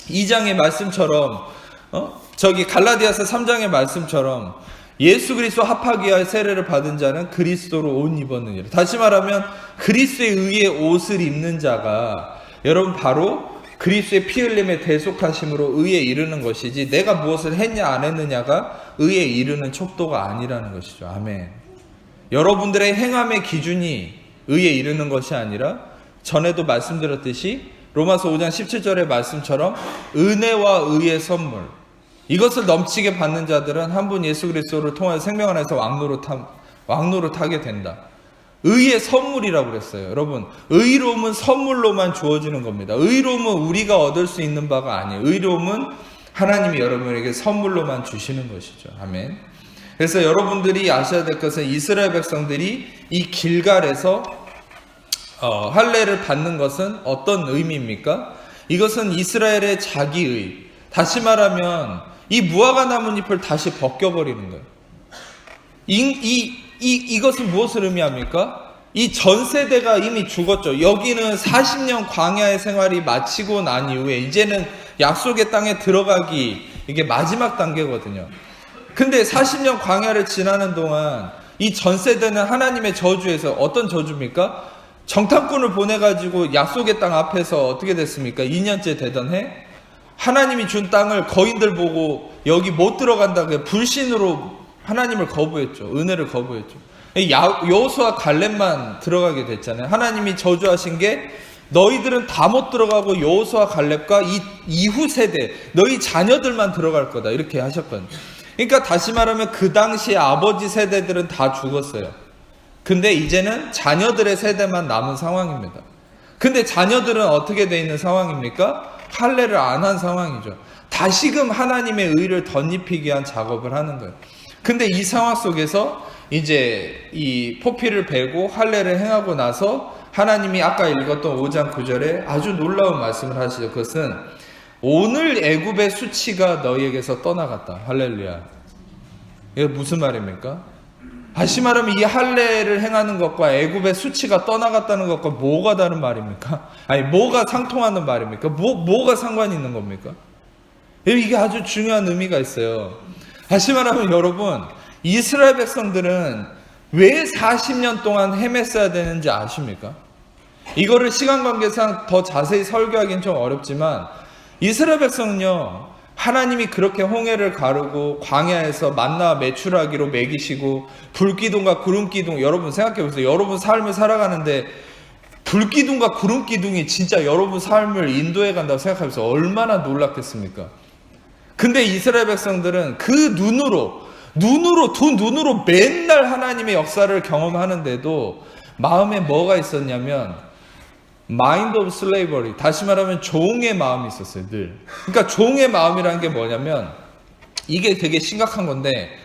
2장의 말씀처럼 갈라디아서 3장의 말씀처럼 예수 그리스도 합하기와 세례를 받은 자는 그리스도로 옷 입었느니라. 다시 말하면 그리스도의 의의 옷을 입는 자가 여러분 바로 그리스도의 피 흘림의 대속하심으로 의에 이르는 것이지, 내가 무엇을 했냐 안 했느냐가 의에 이르는 척도가 아니라는 것이죠. 아멘. 여러분들의 행함의 기준이 의에 이르는 것이 아니라 전에도 말씀드렸듯이 로마서 5장 17절의 말씀처럼 은혜와 의의 선물, 이것을 넘치게 받는 자들은 한 분 예수 그리스도를 통하여 생명 안에서 왕노릇하게 된다. 의의 선물이라고 그랬어요. 여러분, 의로움은 선물로만 주어지는 겁니다. 의로움은 우리가 얻을 수 있는 바가 아니에요. 의로움은 하나님이 여러분에게 선물로만 주시는 것이죠. 아멘. 그래서 여러분들이 아셔야 될 것은 이스라엘 백성들이 이 길갈에서 할례를 받는 것은 어떤 의미입니까? 이것은 이스라엘의 자기의, 다시 말하면 이 무화과 나뭇잎을 다시 벗겨버리는 거예요. 이것은 무엇을 의미합니까? 이 전 세대가 이미 죽었죠. 여기는 40년 광야의 생활이 마치고 난 이후에 이제는 약속의 땅에 들어가기, 이게 마지막 단계거든요. 근데 40년 광야를 지나는 동안 이 전 세대는 하나님의 저주에서, 어떤 저주입니까? 정탐꾼을 보내가지고 약속의 땅 앞에서 어떻게 됐습니까? 2년째 되던 해 하나님이 준 땅을 거인들 보고 여기 못 들어간다, 불신으로 하나님을 거부했죠. 은혜를 거부했죠. 여호수아 갈렙만 들어가게 됐잖아요. 하나님이 저주하신 게 너희들은 다 못 들어가고 여호수아 갈렙과 이 이후 세대, 너희 자녀들만 들어갈 거다, 이렇게 하셨거든요. 그러니까 다시 말하면 그 당시 아버지 세대들은 다 죽었어요. 근데 이제는 자녀들의 세대만 남은 상황입니다. 근데 자녀들은 어떻게 돼 있는 상황입니까? 할례를 안 한 상황이죠. 다시금 하나님의 의를 덧입히기 위한 작업을 하는 거예요. 근데 이 상황 속에서 이제 이 포피를 베고 할례를 행하고 나서 하나님이 아까 읽었던 5장 9절에 아주 놀라운 말씀을 하시죠. 그것은 오늘 애굽의 수치가 너희에게서 떠나갔다. 할렐루야. 이게 무슨 말입니까? 다시 말하면 이 할례를 행하는 것과 애굽의 수치가 떠나갔다는 것과 뭐가 다른 말입니까? 아니 뭐가 상통하는 말입니까? 뭐가 상관이 있는 겁니까? 이게 아주 중요한 의미가 있어요. 다시 말하면 여러분, 이스라엘 백성들은 왜 40년 동안 헤맸어야 되는지 아십니까? 이거를 시간 관계상 더 자세히 설교하기는 좀 어렵지만, 이스라엘 백성은요, 하나님이 그렇게 홍해를 가르고 광야에서 만나와 메추라기로 먹이시고 불기둥과 구름기둥, 여러분 생각해 보세요. 여러분 삶을 살아가는데 불기둥과 구름기둥이 진짜 여러분 삶을 인도해 간다고 생각하면서 얼마나 놀랍겠습니까? 근데 이스라엘 백성들은 그 두 눈으로 맨날 하나님의 역사를 경험하는데도 마음에 뭐가 있었냐면 마인드 오브 슬레이버리, 다시 말하면 종의 마음이 있었어요. 늘. 그러니까 종의 마음이라는 게 뭐냐면, 이게 되게 심각한 건데,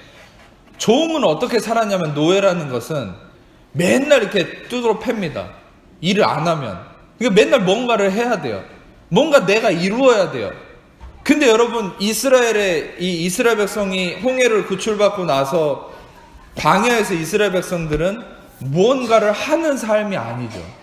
종은 어떻게 살았냐면, 노예라는 것은 맨날 이렇게 두드러 팹니다. 일을 안 하면. 그러니까 맨날 뭔가를 해야 돼요. 뭔가 내가 이루어야 돼요. 근데 여러분, 이 이스라엘 백성이 홍해를 구출받고 나서 광야에서 이스라엘 백성들은 무언가를 하는 삶이 아니죠.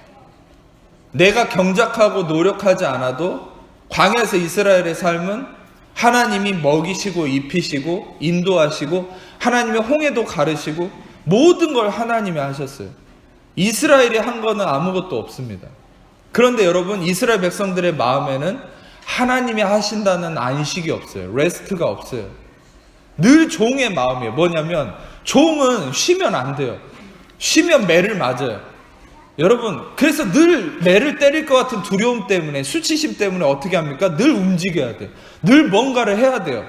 내가 경작하고 노력하지 않아도 광야에서 이스라엘의 삶은 하나님이 먹이시고 입히시고 인도하시고 하나님의 홍해도 가르시고 모든 걸 하나님이 하셨어요. 이스라엘이 한 거는 아무것도 없습니다. 그런데 여러분, 이스라엘 백성들의 마음에는 하나님이 하신다는 안식이 없어요. 레스트가 없어요. 늘 종의 마음이에요. 뭐냐면 종은 쉬면 안 돼요. 쉬면 매를 맞아요. 여러분, 그래서 늘 매를 때릴 것 같은 두려움 때문에, 수치심 때문에 어떻게 합니까? 늘 움직여야 돼요. 늘 뭔가를 해야 돼요.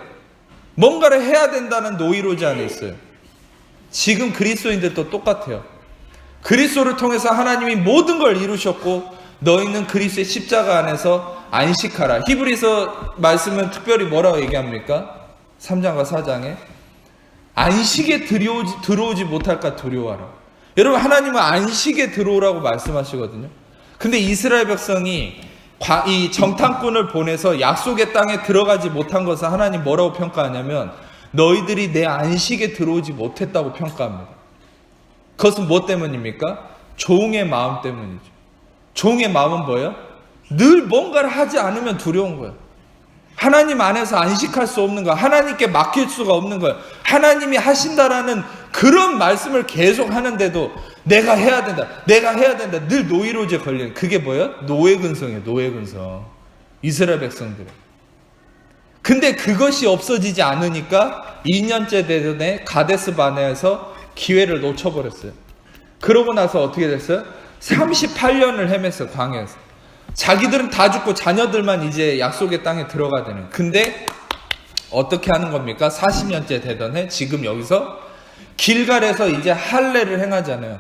뭔가를 해야 된다는 노이로제 안에 있어요. 지금 그리스도인들도 똑같아요. 그리스도를 통해서 하나님이 모든 걸 이루셨고 너희는 그리스도의 십자가 안에서 안식하라. 히브리서 말씀은 특별히 뭐라고 얘기합니까? 3장과 4장에 안식에 들어오지 못할까 두려워하라. 여러분, 하나님은 안식에 들어오라고 말씀하시거든요. 근데 이스라엘 백성이 이 정탐꾼을 보내서 약속의 땅에 들어가지 못한 것을 하나님 뭐라고 평가하냐면 너희들이 내 안식에 들어오지 못했다고 평가합니다. 그것은 뭐 때문입니까? 종의 마음 때문이죠. 종의 마음은 뭐예요? 늘 뭔가를 하지 않으면 두려운 거예요. 하나님 안에서 안식할 수 없는 거예요. 하나님께 맡길 수가 없는 거예요. 하나님이 하신다라는 그런 말씀을 계속 하는데도 내가 해야 된다. 늘 노이로제 걸리는, 그게 뭐예요? 노예근성이에요. 노예근성. 이스라엘 백성들. 근데 그것이 없어지지 않으니까 2년째 되전에 가데스 바네에서 기회를 놓쳐버렸어요. 그러고 나서 어떻게 됐어요? 38년을 헤맸어요. 광야에서. 자기들은 다 죽고 자녀들만 이제 약속의 땅에 들어가야 되는. 근데 어떻게 하는 겁니까? 40년째 되던 해 지금 여기서 길갈에서 이제 할례를 행하잖아요.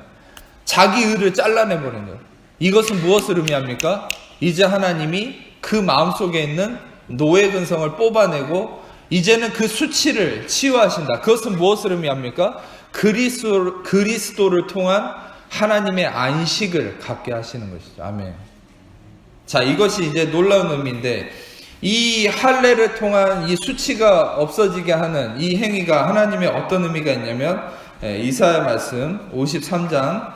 자기 의를 잘라내버린 거예요. 이것은 무엇을 의미합니까? 이제 하나님이 그 마음속에 있는 노예 근성을 뽑아내고 이제는 그 수치를 치유하신다. 그것은 무엇을 의미합니까? 그리스도를 통한 하나님의 안식을 갖게 하시는 것이죠. 아멘. 자, 이것이 이제 놀라운 의미인데, 이 할례를 통한 이 수치가 없어지게 하는 이 행위가 하나님의 어떤 의미가 있냐면, 이사야 말씀 53장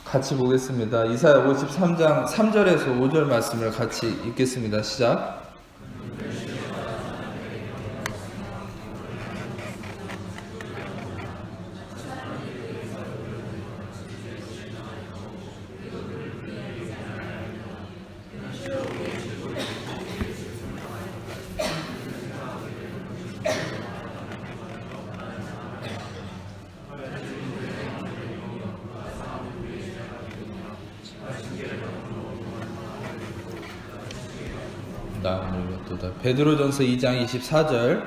같이 보겠습니다. 이사야 53장 3절에서 5절 말씀을 같이 읽겠습니다. 시작. 베드로전서 2장 24절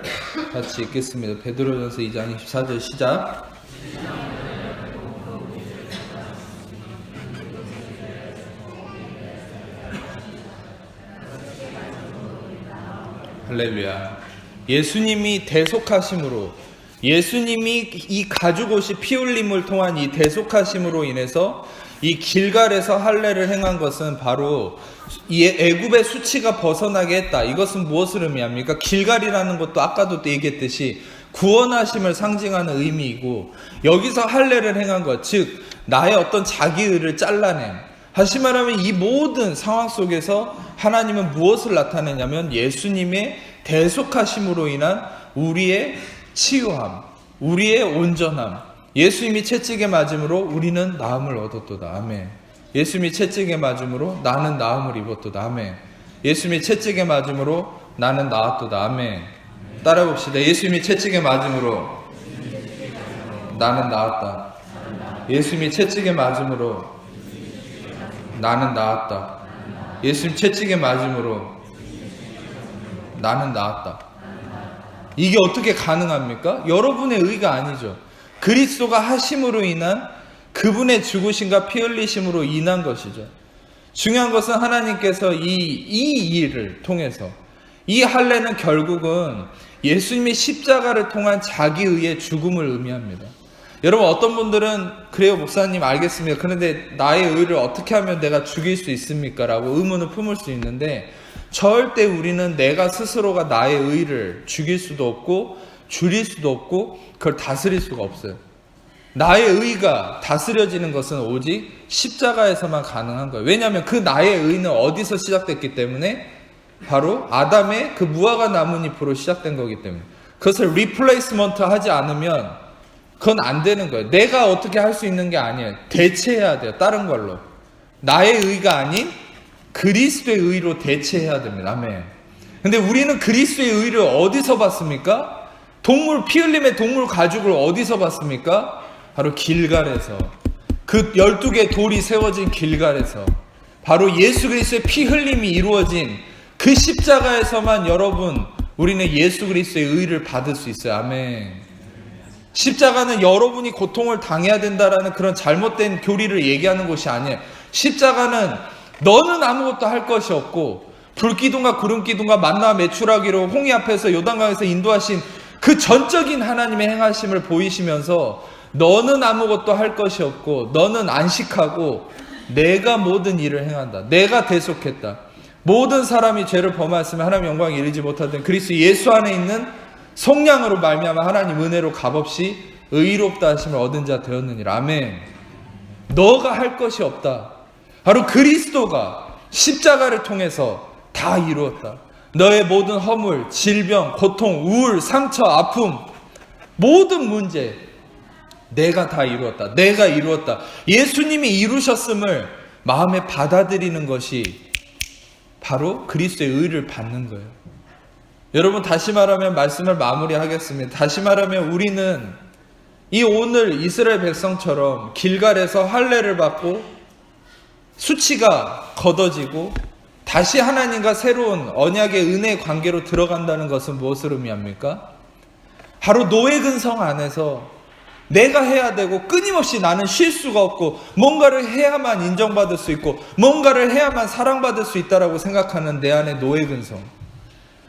같이 읽겠습니다. 베드로전서 2장 24절 시작. 할렐루야. 예수님이 대속하심으로, 예수님이 이 가죽옷이 피 흘림을 통한 이 대속하심으로 인해서 이 길갈에서 할례를 행한 것은 바로 이 애굽의 수치가 벗어나게 했다. 이것은 무엇을 의미합니까? 길갈이라는 것도 아까도 얘기했듯이 구원하심을 상징하는 의미이고, 여기서 할례를 행한 것, 즉 나의 어떤 자기의를 잘라냄, 다시 말하면 이 모든 상황 속에서 하나님은 무엇을 나타내냐면 예수님의 대속하심으로 인한 우리의 치유함, 우리의 온전함. 예수님이 채찍에 맞음으로 우리는 나음을 얻었도다. 아멘. 예수님이 채찍에 맞음으로 나는 나음을 입었도다. 아멘. 예수님이 채찍에 맞음으로 나는 나았도다. 아멘. 따라 봅시다. 예수님이 채찍에 맞음으로 나는 나았다. 예수님이 채찍에 맞음으로 나는 나았다. 예수님 채찍에 맞음으로 나는 나았다. 이게 어떻게 가능합니까? 여러분의 의가 아니죠. 그리스도가 하심으로 인한 그분의 죽으심과 피 흘리심으로 인한 것이죠. 중요한 것은 하나님께서 이 일을 통해서, 이 할례는 결국은 예수님이 십자가를 통한 자기의의 죽음을 의미합니다. 여러분, 어떤 분들은 그래요 목사님 알겠습니다. 그런데 나의 의를 어떻게 하면 내가 죽일 수 있습니까? 라고 의문을 품을 수 있는데, 절대 우리는 내가 스스로가 나의 의를 죽일 수도 없고 줄일 수도 없고 그걸 다스릴 수가 없어요. 나의 의가 다스려지는 것은 오직 십자가에서만 가능한 거예요. 왜냐하면 그 나의 의는 어디서 시작됐기 때문에, 바로 아담의 그 무화과 나뭇잎으로 시작된 거기 때문에, 그것을 리플레이스먼트 하지 않으면 그건 안 되는 거예요. 내가 어떻게 할 수 있는 게 아니에요. 대체해야 돼요. 다른 걸로. 나의 의가 아닌 그리스도의 의로 대체해야 됩니다. 아멘. 근데 우리는 그리스도의 의를 어디서 봤습니까? 피 흘림의 동물 가죽을 어디서 봤습니까? 바로 길갈에서. 그 12개의 돌이 세워진 길갈에서, 바로 예수 그리스도의 피 흘림이 이루어진 그 십자가에서만 여러분, 우리는 예수 그리스도의 의를 받을 수 있어요. 아멘. 십자가는 여러분이 고통을 당해야 된다라는 그런 잘못된 교리를 얘기하는 것이 아니에요. 십자가는 너는 아무것도 할 것이 없고, 불기둥과 구름기둥과 만나와 메추라기로 홍해 앞에서 요단강에서 인도하신 그 전적인 하나님의 행하심을 보이시면서, 너는 아무것도 할 것이 없고 너는 안식하고 내가 모든 일을 행한다. 내가 대속했다. 모든 사람이 죄를 범하였으면 하나님 영광에 이르지 못하던 그리스도 예수 안에 있는 속량으로 말미암아 하나님 은혜로 값없이 의롭다 하심을 얻은 자 되었느니라. 아멘. 너가 할 것이 없다. 바로 그리스도가 십자가를 통해서 다 이루었다. 너의 모든 허물, 질병, 고통, 우울, 상처, 아픔, 모든 문제 내가 다 이루었다. 내가 이루었다. 예수님이 이루셨음을 마음에 받아들이는 것이 바로 그리스도의 의를 받는 거예요. 여러분, 다시 말하면 말씀을 마무리하겠습니다. 다시 말하면 우리는 이 오늘 이스라엘 백성처럼 길갈에서 할례를 받고 수치가 걷어지고 다시 하나님과 새로운 언약의 은혜의 관계로 들어간다는 것은 무엇을 의미합니까? 바로 노예 근성 안에서 내가 해야 되고, 끊임없이 나는 쉴 수가 없고, 뭔가를 해야만 인정받을 수 있고, 뭔가를 해야만 사랑받을 수 있다라고 생각하는 내 안의 노예 근성,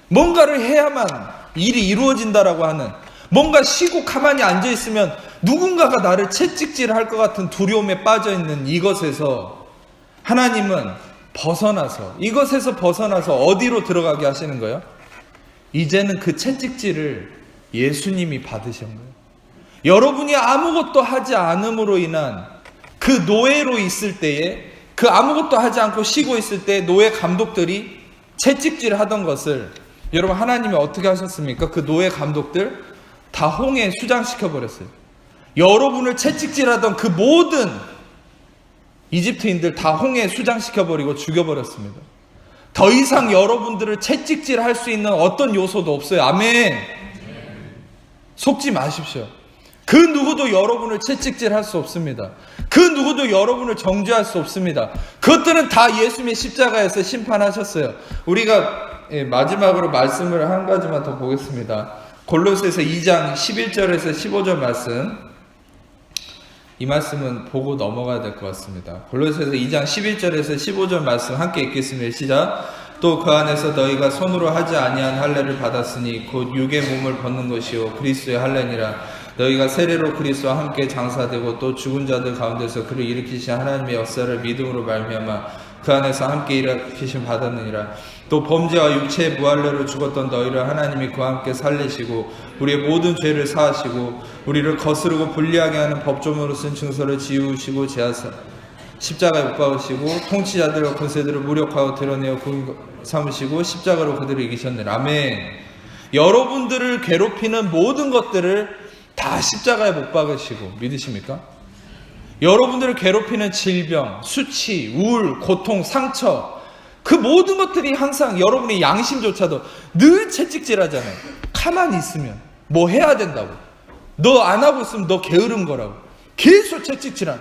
뭔가를 해야만 일이 이루어진다라고 하는, 뭔가 쉬고 가만히 앉아있으면 누군가가 나를 채찍질할 것 같은 두려움에 빠져있는 이것에서 하나님은 벗어나서, 이것에서 벗어나서 어디로 들어가게 하시는 거예요? 이제는 그 채찍질을 예수님이 받으신 거예요. 여러분이 아무것도 하지 않음으로 인한 그 노예로 있을 때에, 그 아무것도 하지 않고 쉬고 있을 때 노예 감독들이 채찍질 하던 것을 여러분, 하나님이 어떻게 하셨습니까? 그 노예 감독들 다 홍해에 수장시켜 버렸어요. 여러분을 채찍질하던 그 모든 이집트인들 다 홍해에 수장시켜 버리고 죽여버렸습니다. 더 이상 여러분들을 채찍질할 수 있는 어떤 요소도 없어요. 아멘. 속지 마십시오. 그 누구도 여러분을 채찍질할 수 없습니다. 그 누구도 여러분을 정죄할 수 없습니다. 그것들은 다 예수님의 십자가에서 심판하셨어요. 우리가 마지막으로 말씀을 한 가지만 더 보겠습니다. 골로새서 2장 11절에서 15절 말씀, 이 말씀은 보고 넘어가야 될 것 같습니다. 골로새서 2장 11절에서 15절 말씀 함께 읽겠습니다. 시작. 또 그 안에서 너희가 손으로 하지 아니한 할례를 받았으니 곧 육의 몸을 벗는 것이요 그리스도의 할례니라. 너희가 세례로 그리스도와 함께 장사되고 또 죽은 자들 가운데서 그를 일으키신 하나님의 역사를 믿음으로 말미암아 그 안에서 함께 일으키심 받았느니라. 또 범죄와 육체의 무할례로 죽었던 너희를 하나님이 그와 함께 살리시고 우리의 모든 죄를 사하시고 우리를 거스르고 불리하게 하는 법조문으로 쓴 증서를 지우시고 제하사 십자가에 못 박으시고 통치자들과 권세들을 무력하고 드러내어 구원 삼으시고 십자가로 그들을 이기셨느니라. 아멘. 여러분들을 괴롭히는 모든 것들을 다 십자가에 못 박으시고, 믿으십니까? 여러분들을 괴롭히는 질병, 수치, 우울, 고통, 상처, 그 모든 것들이 항상 여러분의 양심조차도 늘 채찍질하잖아요. 가만히 있으면 뭐 해야 된다고, 너 안 하고 있으면 너 게으른 거라고 계속 채찍질한,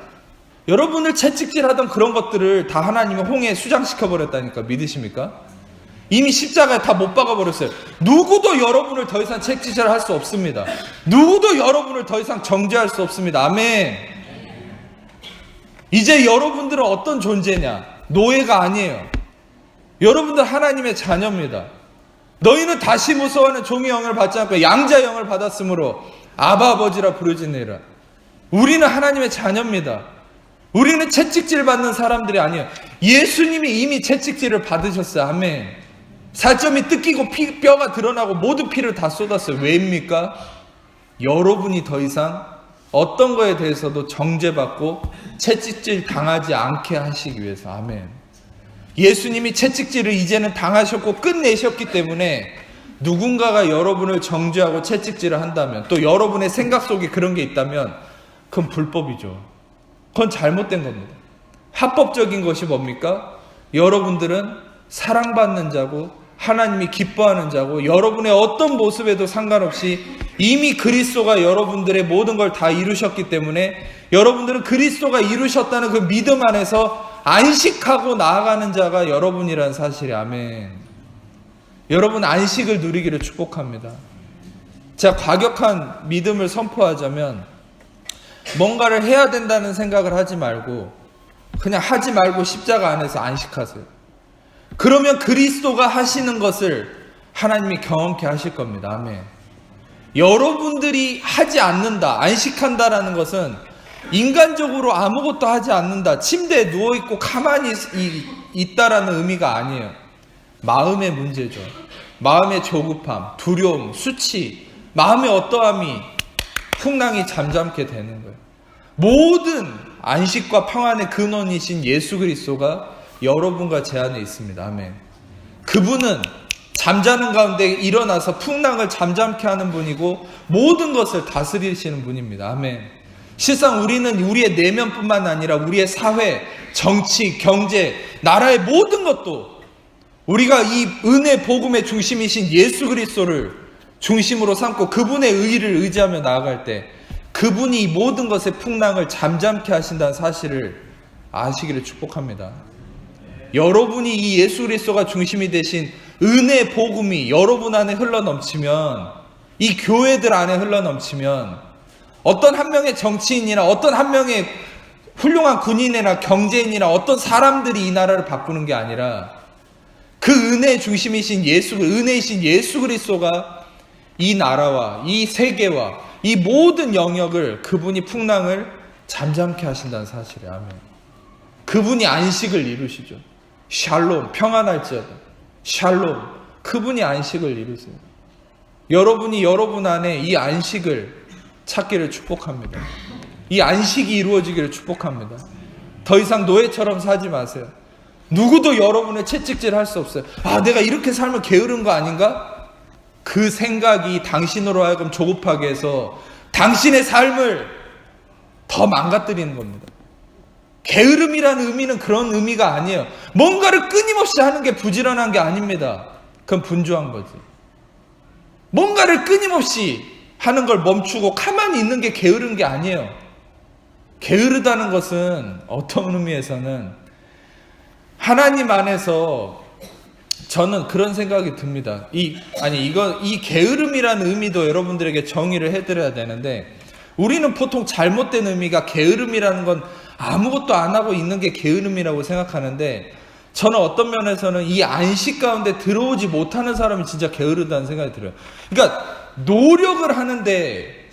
여러분을 채찍질하던 그런 것들을 다 하나님이 홍해에 수장시켜 버렸다니까. 믿으십니까? 이미 십자가에 다 못 박아버렸어요. 누구도 여러분을 더 이상 채찍질할 수 없습니다. 누구도 여러분을 더 이상 정죄할 수 없습니다. 아멘. 이제 여러분들은 어떤 존재냐? 노예가 아니에요. 여러분들 하나님의 자녀입니다. 너희는 다시 무서워하는 종의 영을 받지 않고 양자의 영을 받았으므로 아바 아버지라 부르짖느니라. 우리는 하나님의 자녀입니다. 우리는 채찍질 받는 사람들이 아니에요. 예수님이 이미 채찍질을 받으셨어요. 아멘. 살점이 뜯기고 뼈가 드러나고 모든 피를 다 쏟았어요. 왜입니까? 여러분이 더 이상 어떤 거에 대해서도 정죄받고 채찍질 당하지 않게 하시기 위해서. 아멘. 예수님이 채찍질을 이제는 당하셨고 끝내셨기 때문에 누군가가 여러분을 정죄하고 채찍질을 한다면, 또 여러분의 생각 속에 그런 게 있다면 그건 불법이죠. 그건 잘못된 겁니다. 합법적인 것이 뭡니까? 여러분들은 사랑받는 자고 하나님이 기뻐하는 자고 여러분의 어떤 모습에도 상관없이 이미 그리스도가 여러분들의 모든 걸 다 이루셨기 때문에 여러분들은 그리스도가 이루셨다는 그 믿음 안에서 안식하고 나아가는 자가 여러분이라는 사실이. 아멘. 여러분 안식을 누리기를 축복합니다. 제가 과격한 믿음을 선포하자면 뭔가를 해야 된다는 생각을 하지 말고 그냥 하지 말고 십자가 안에서 안식하세요. 그러면 그리스도가 하시는 것을 하나님이 경험케 하실 겁니다. 아멘. 여러분들이 하지 않는다, 안식한다라는 것은 인간적으로 아무것도 하지 않는다, 침대에 누워있고 가만히 있다라는 의미가 아니에요. 마음의 문제죠. 마음의 조급함, 두려움, 수치, 마음의 어떠함이 풍랑이 잠잠게 되는 거예요. 모든 안식과 평안의 근원이신 예수 그리스도가 여러분과 제 안에 있습니다. 아멘. 그분은 잠자는 가운데 일어나서 풍랑을 잠잠케 하는 분이고 모든 것을 다스리시는 분입니다. 아멘. 실상 우리는 우리의 내면뿐만 아니라 우리의 사회, 정치, 경제, 나라의 모든 것도 우리가 이 은혜 복음의 중심이신 예수 그리스도를 중심으로 삼고 그분의 의의를 의지하며 나아갈 때 그분이 모든 것의 풍랑을 잠잠케 하신다는 사실을 아시기를 축복합니다. 여러분이 이 예수 그리스도가 중심이 되신 은혜 복음이 여러분 안에 흘러넘치면, 이 교회들 안에 흘러넘치면 어떤 한 명의 정치인이나 어떤 한 명의 훌륭한 군인이나 경제인이나 어떤 사람들이 이 나라를 바꾸는 게 아니라 그 은혜의 중심이신 은혜이신 예수 그리스도가 이 나라와 이 세계와 이 모든 영역을 그분이 풍랑을 잠잠케 하신다는 사실이에요. 아멘. 그분이 안식을 이루시죠. 샬롬, 평안할지어다. 샬롬, 그분이 안식을 이루세요. 여러분이 여러분 안에 이 안식을 찾기를 축복합니다. 이 안식이 이루어지기를 축복합니다. 더 이상 노예처럼 살지 마세요. 누구도 여러분의 채찍질 할 수 없어요. 아, 내가 이렇게 살면 게으른 거 아닌가? 그 생각이 당신으로 하여금 조급하게 해서 당신의 삶을 더 망가뜨리는 겁니다. 게으름이라는 의미는 그런 의미가 아니에요. 뭔가를 끊임없이 하는 게 부지런한 게 아닙니다. 그건 분주한 거지. 뭔가를 끊임없이 하는 걸 멈추고 가만히 있는 게 게으른 게 아니에요. 게으르다는 것은 어떤 의미에서는 하나님 안에서 저는 그런 생각이 듭니다. 이 게으름이라는 의미도 여러분들에게 정의를 해드려야 되는데, 우리는 보통 잘못된 의미가 게으름이라는 건 아무것도 안 하고 있는 게 게으름이라고 생각하는데, 저는 어떤 면에서는 이 안식 가운데 들어오지 못하는 사람이 진짜 게으르다는 생각이 들어요. 그러니까 노력을 하는데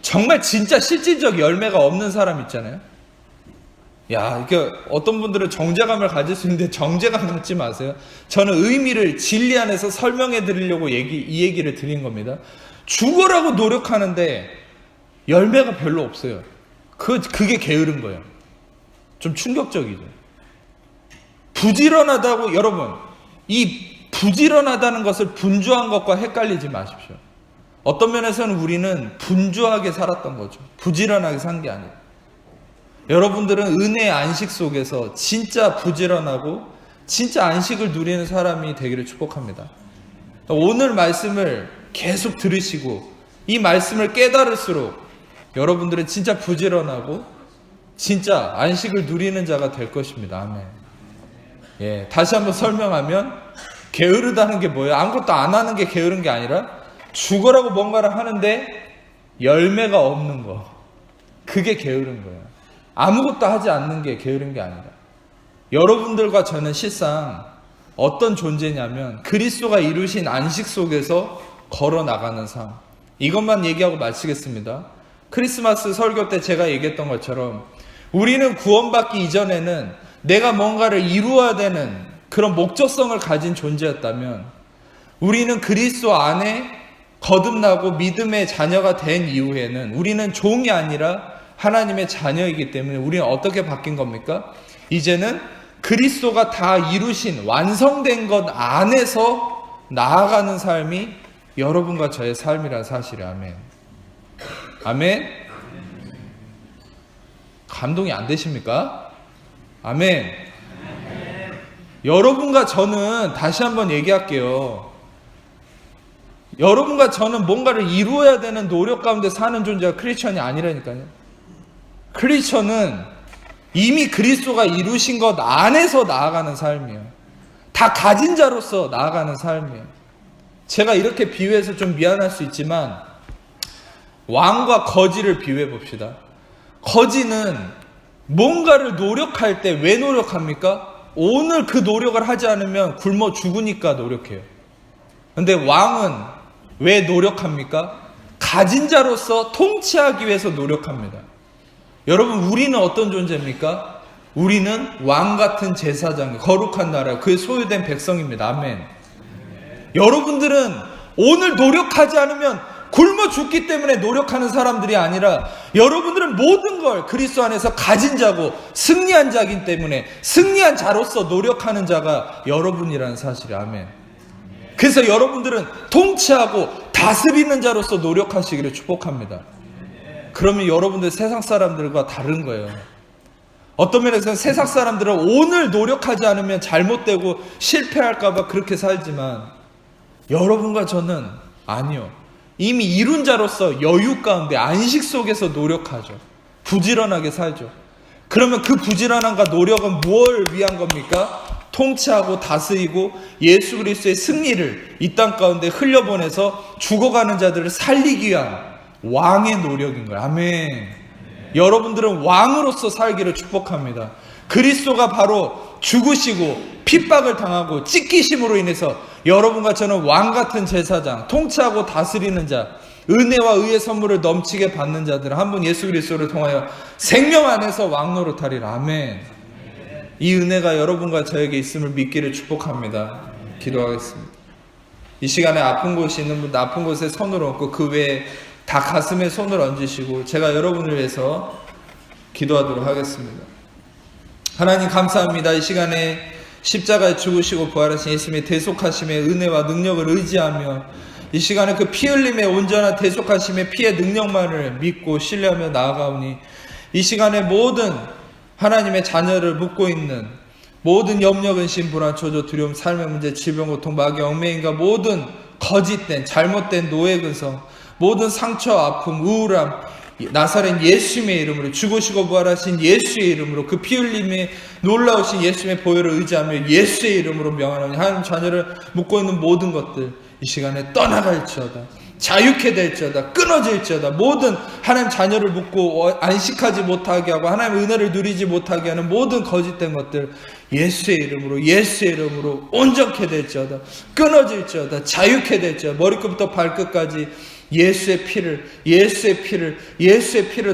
정말 진짜 실질적 열매가 없는 사람 있잖아요. 야, 이게 어떤 분들은 정죄감을 가질 수 있는데 정죄감 갖지 마세요. 저는 의미를 진리 안에서 설명해 드리려고 이 얘기를 드린 겁니다. 죽으라고 노력하는데 열매가 별로 없어요. 그게 게으른 거예요. 좀 충격적이죠. 부지런하다고, 여러분, 이 부지런하다는 것을 분주한 것과 헷갈리지 마십시오. 어떤 면에서는 우리는 분주하게 살았던 거죠. 부지런하게 산 게 아니에요. 여러분들은 은혜의 안식 속에서 진짜 부지런하고 진짜 안식을 누리는 사람이 되기를 축복합니다. 오늘 말씀을 계속 들으시고 이 말씀을 깨달을수록 여러분들은 진짜 부지런하고 진짜 안식을 누리는 자가 될 것입니다. 아멘. 예, 다시 한번 설명하면 게으르다는 게 뭐예요? 아무것도 안 하는 게 게으른 게 아니라 죽으라고 뭔가를 하는데 열매가 없는 거. 그게 게으른 거예요. 아무것도 하지 않는 게 게으른 게 아니라. 여러분들과 저는 실상 어떤 존재냐면 그리스도가 이루신 안식 속에서 걸어 나가는 삶. 이것만 얘기하고 마치겠습니다. 크리스마스 설교 때 제가 얘기했던 것처럼 우리는 구원받기 이전에는 내가 뭔가를 이루어야 되는 그런 목적성을 가진 존재였다면 우리는 그리스도 안에 거듭나고 믿음의 자녀가 된 이후에는 우리는 종이 아니라 하나님의 자녀이기 때문에 우리는 어떻게 바뀐 겁니까? 이제는 그리스도가 다 이루신 완성된 것 안에서 나아가는 삶이 여러분과 저의 삶이라는 사실이에요. 아멘. 아멘. 감동이 안 되십니까? 아멘. 여러분과 저는 다시 한번 얘기할게요. 여러분과 저는 뭔가를 이루어야 되는 노력 가운데 사는 존재가 크리스천이 아니라니까요. 크리스천은 이미 그리스도가 이루신 것 안에서 나아가는 삶이에요. 다 가진 자로서 나아가는 삶이에요. 제가 이렇게 비유해서 좀 미안할 수 있지만 왕과 거지를 비유해 봅시다. 거지는 뭔가를 노력할 때 왜 노력합니까? 오늘 그 노력을 하지 않으면 굶어 죽으니까 노력해요. 근데 왕은 왜 노력합니까? 가진 자로서 통치하기 위해서 노력합니다. 여러분, 우리는 어떤 존재입니까? 우리는 왕 같은 제사장, 거룩한 나라, 그의 소유된 백성입니다. 아멘. 여러분들은 오늘 노력하지 않으면 굶어 죽기 때문에 노력하는 사람들이 아니라 여러분들은 모든 걸 그리스도 안에서 가진 자고 승리한 자이기 때문에 승리한 자로서 노력하는 자가 여러분이라는 사실이. 아멘. 그래서 여러분들은 통치하고 다스리는 자로서 노력하시기를 축복합니다. 그러면 여러분들 세상 사람들과 다른 거예요. 어떤 면에서는 세상 사람들은 오늘 노력하지 않으면 잘못되고 실패할까봐 그렇게 살지만 여러분과 저는 아니요. 이미 이룬 자로서 여유 가운데 안식 속에서 노력하죠. 부지런하게 살죠. 그러면 그 부지런함과 노력은 무엇을 위한 겁니까? 통치하고 다스리고 예수 그리스도의 승리를 이 땅 가운데 흘려보내서 죽어가는 자들을 살리기 위한 왕의 노력인 거예요. 아멘. 여러분들은 왕으로서 살기를 축복합니다. 그리스도가 바로 죽으시고 핍박을 당하고 찢기심으로 인해서 여러분과 저는 왕 같은 제사장, 통치하고 다스리는 자, 은혜와 의의 선물을 넘치게 받는 자들, 한 분 예수 그리스도를 통하여 생명 안에서 왕 노릇하리라. 아멘. 이 은혜가 여러분과 저에게 있음을 믿기를 축복합니다. 기도하겠습니다. 이 시간에 아픈 곳이 있는 분들 아픈 곳에 손을 얹고 그 외에 다 가슴에 손을 얹으시고 제가 여러분을 위해서 기도하도록 하겠습니다. 하나님 감사합니다. 이 시간에 십자가에 죽으시고 부활하신 예수님의 대속하심의 은혜와 능력을 의지하며 이 시간에 그 피 흘림의 온전한 대속하심의 피의 능력만을 믿고 신뢰하며 나아가오니 이 시간에 모든 하나님의 자녀를 묻고 있는 모든 염려, 근심, 불안, 초조, 두려움, 삶의 문제, 질병, 고통, 마귀, 얽매임과 모든 거짓된 잘못된 노예 근성, 모든 상처, 아픔, 우울함, 나사렛 예수님의 이름으로 죽으시고 부활하신 예수의 이름으로 그 피 흘림에 놀라우신 예수님의 보혈을 의지하며 예수의 이름으로 명하노니 하나님 자녀를 묻고 있는 모든 것들 이 시간에 떠나갈지어다, 자유케 될지어다, 끊어질지어다, 모든 하나님 자녀를 묻고 안식하지 못하게 하고 하나님의 은혜를 누리지 못하게 하는 모든 거짓된 것들 예수의 이름으로 온전케 될지어다, 끊어질지어다, 자유케 될지어다, 머리끝부터 발끝까지 예수의 피를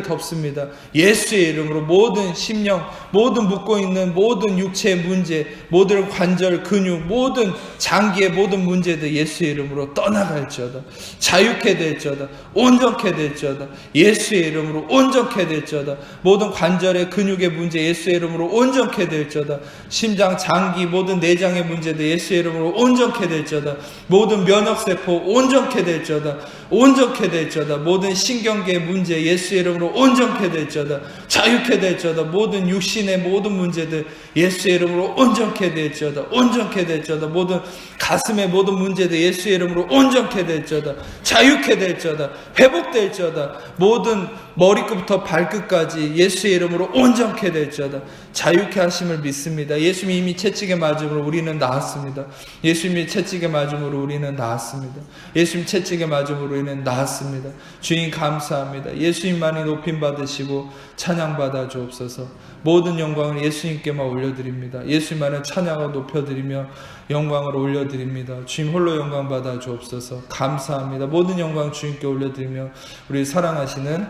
덮습니다. 예수의 이름으로 모든 심령, 모든 묶고 있는 모든 육체의 문제, 모든 관절, 근육, 모든 장기의 모든 문제들 예수의 이름으로 떠나갈지어다. 자유케 될지어다. 온전케 될지어다. 예수의 이름으로 온전케 될지어다. 모든 관절의 근육의 문제 예수의 이름으로 온전케 될지어다. 심장, 장기, 모든 내장의 문제들 예수의 이름으로 온전케 될지어다. 모든 면역세포 온전케 될지어다. 온전케 될지어다. 모든 신경계의 문제 예수의 이름으로 온전케 될지어다. 자유케 될지어다. 모든 육신의 모든 문제들 예수의 이름으로 온전케 될지어다. 온전케 될지어다. 모든 가슴의 모든 문제들 예수의 이름으로 온전케 될지어다. 자유케 될지어다. 회복될지어다. 모든 머리끝부터 발끝까지 예수의 이름으로 온전케 될지어다. 자유케 하심을 믿습니다. 예수님이 이미 채찍에 맞음으로 우리는 나았습니다. 예수님이 채찍에 맞음으로 우리는 나았습니다. 예수님 채찍에 맞음으로 우리는 나았습니다. 주님 감사합니다. 예수님만이 높임 받으시고 찬양 받아 주옵소서. 모든 영광을 예수님께만 올려드립니다. 예수님만을 찬양하고 높여드리며 영광을 올려드립니다. 주님 홀로 영광 받아 주옵소서. 감사합니다. 모든 영광 주님께 올려드리며 우리 사랑하시는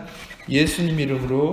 예수님 이름으로